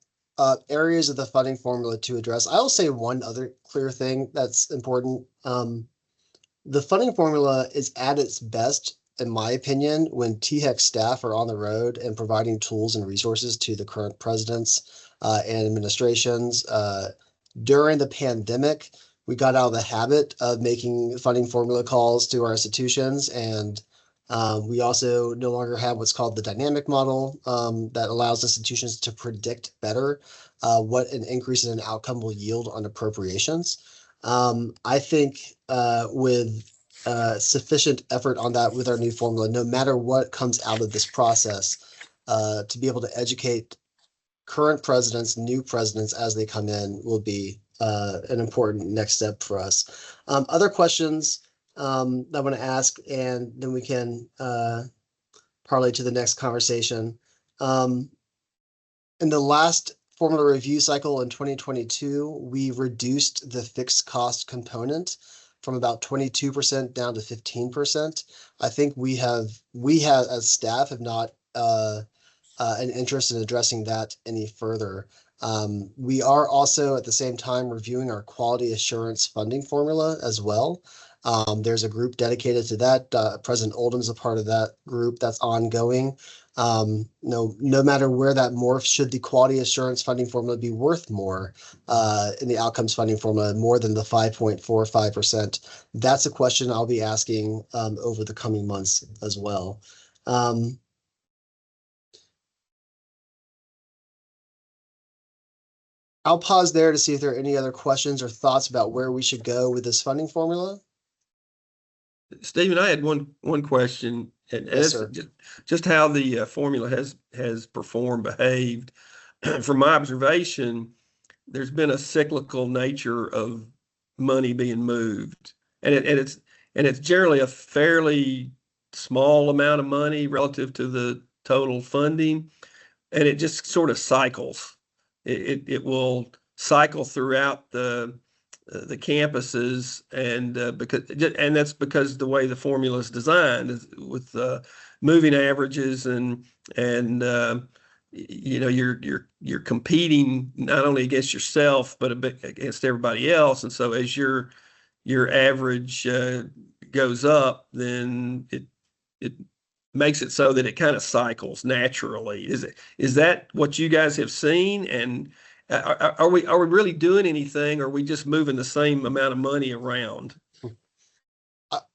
areas of the funding formula to address? I will say one other clear thing that's important. The funding formula is at its best, in my opinion, when THEC staff are on the road and providing tools and resources to the current presidents and administrations. During the pandemic, we got out of the habit of making funding formula calls to our institutions, and we also no longer have what's called the dynamic model that allows institutions to predict better what an increase in an outcome will yield on appropriations. I think with sufficient effort on that with our new formula, no matter what comes out of this process, to be able to educate current presidents, new presidents as they come in will be an important next step for us. Other questions that I want to ask, and then we can parlay to the next conversation. In the last formula review cycle in 2022, we reduced the fixed cost component from about 22% down to 15%. I think we have as staff have not an interest in addressing that any further. We are also at the same time reviewing our quality assurance funding formula as well. There's a group dedicated to that. President Oldham's a part of that group that's ongoing. No matter where that morphs, should the quality assurance funding formula be worth more in the outcomes funding formula, more than the 5.45%? That's a question I'll be asking over the coming months as well. I'll pause there to see if there are any other questions or thoughts about where we should go with this funding formula. Stephen, I had one question, and Yes, it's just how the formula has performed, behaved. From my observation, there's been a cyclical nature of money being moved, and it's generally a fairly small amount of money relative to the total funding, and it just sort of cycles. It will cycle throughout the campuses, and that's because the way the formula is designed is with moving averages, and you know, you're competing not only against yourself but a bit against everybody else, and so as your average goes up, then it makes it so that it kind of cycles naturally. Is that what you guys have seen? And are we really doing anything, or are we just moving the same amount of money around?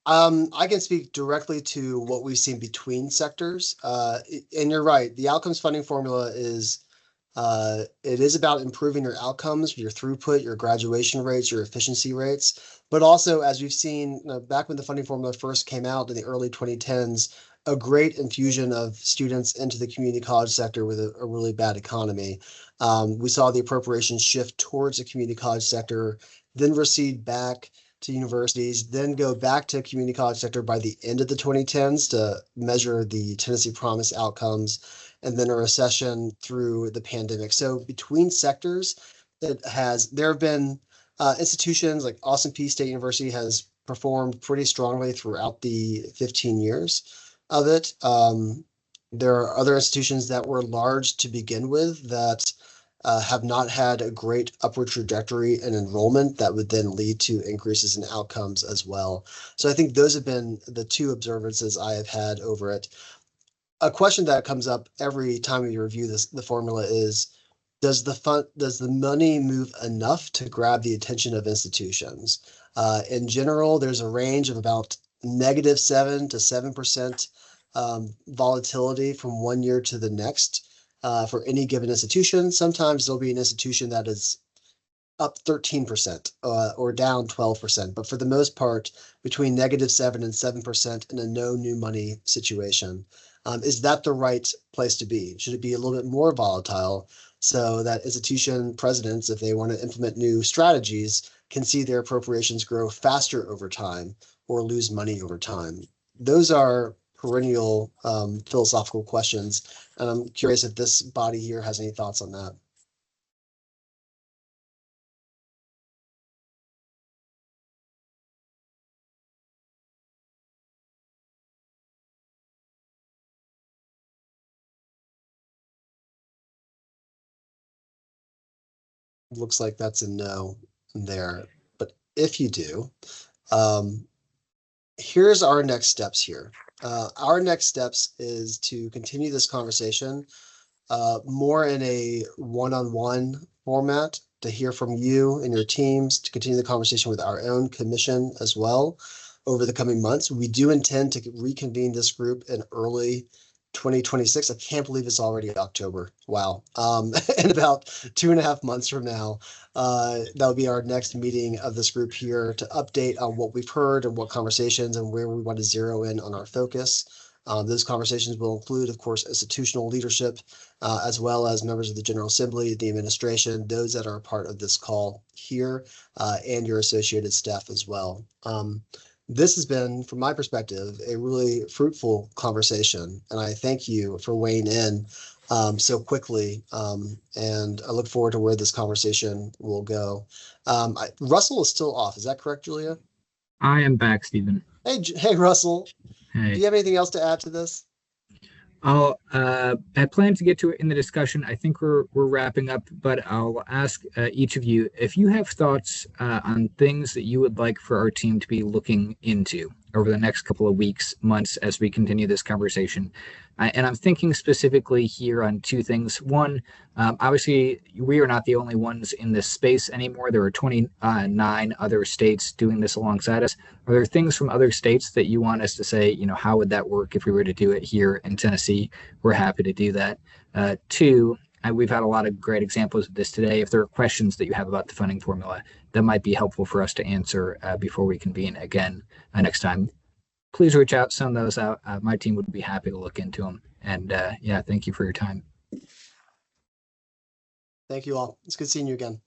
I can speak directly to what we've seen between sectors. And you're right, the outcomes funding formula is it is about improving your outcomes, your throughput, your graduation rates, your efficiency rates. But also, as we've seen back when the funding formula first came out in the early 2010s, a great infusion of students into the community college sector with a really bad economy. We saw the appropriations shift towards the community college sector, then recede back to universities, then go back to community college sector by the end of the 2010s to measure the Tennessee Promise outcomes, and then a recession through the pandemic. So between sectors, there have been institutions like Austin Peay State University has performed pretty strongly throughout the 15 years of it. There are other institutions that were large to begin with that have not had a great upward trajectory in enrollment that would then lead to increases in outcomes as well. So I think those have been the two observances I have had over it. A question that comes up every time we review the formula is, does the money move enough to grab the attention of institutions? In general, there's a range of about -7% to 7% volatility from one year to the next for any given institution. Sometimes there'll be an institution that is up 13% or down 12%, but for the most part, between -7% and 7% in a no new money situation. Is that the right place to be? Should it be a little bit more volatile so that institution presidents, if they want to implement new strategies, can see their appropriations grow faster over time or lose money over time? Those are perennial philosophical questions, and I'm curious if this body here has any thoughts on that. Looks like that's a no there. But if you do, here's our next steps here. Our next steps is to continue this conversation more in a one-on-one format, to hear from you and your teams, to continue the conversation with our own commission as well over the coming months. We do intend to reconvene this group in early 2026. I can't believe it's already October. Wow. In about 2.5 months from now, that'll be our next meeting of this group here to update on what we've heard and what conversations and where we want to zero in on our focus. Those conversations will include, of course, institutional leadership, as well as members of the General Assembly, the administration, those that are a part of this call here, and your associated staff as well. This has been, from my perspective, a really fruitful conversation, and I thank you for weighing in so quickly, and I look forward to where this conversation will go. Russell is still off. Is that correct, Julia? I am back, Stephen. Hey, Russell. Hey. Do you have anything else to add to this? I plan to get to it in the discussion. I think we're wrapping up, but I'll ask each of you if you have thoughts on things that you would like for our team to be looking into over the next couple of weeks, months, as we continue this conversation. And I'm thinking specifically here on two things. One, obviously, we are not the only ones in this space anymore. There are 29 other states doing this alongside us. Are there things from other states that you want us to say, how would that work if we were to do it here in Tennessee? We're happy to do that. Two, we've had a lot of great examples of this today. If there are questions that you have about the funding formula that might be helpful for us to answer before we convene again next time, please reach out, send those out. My team would be happy to look into them. And thank you for your time. Thank you all. It's good seeing you again.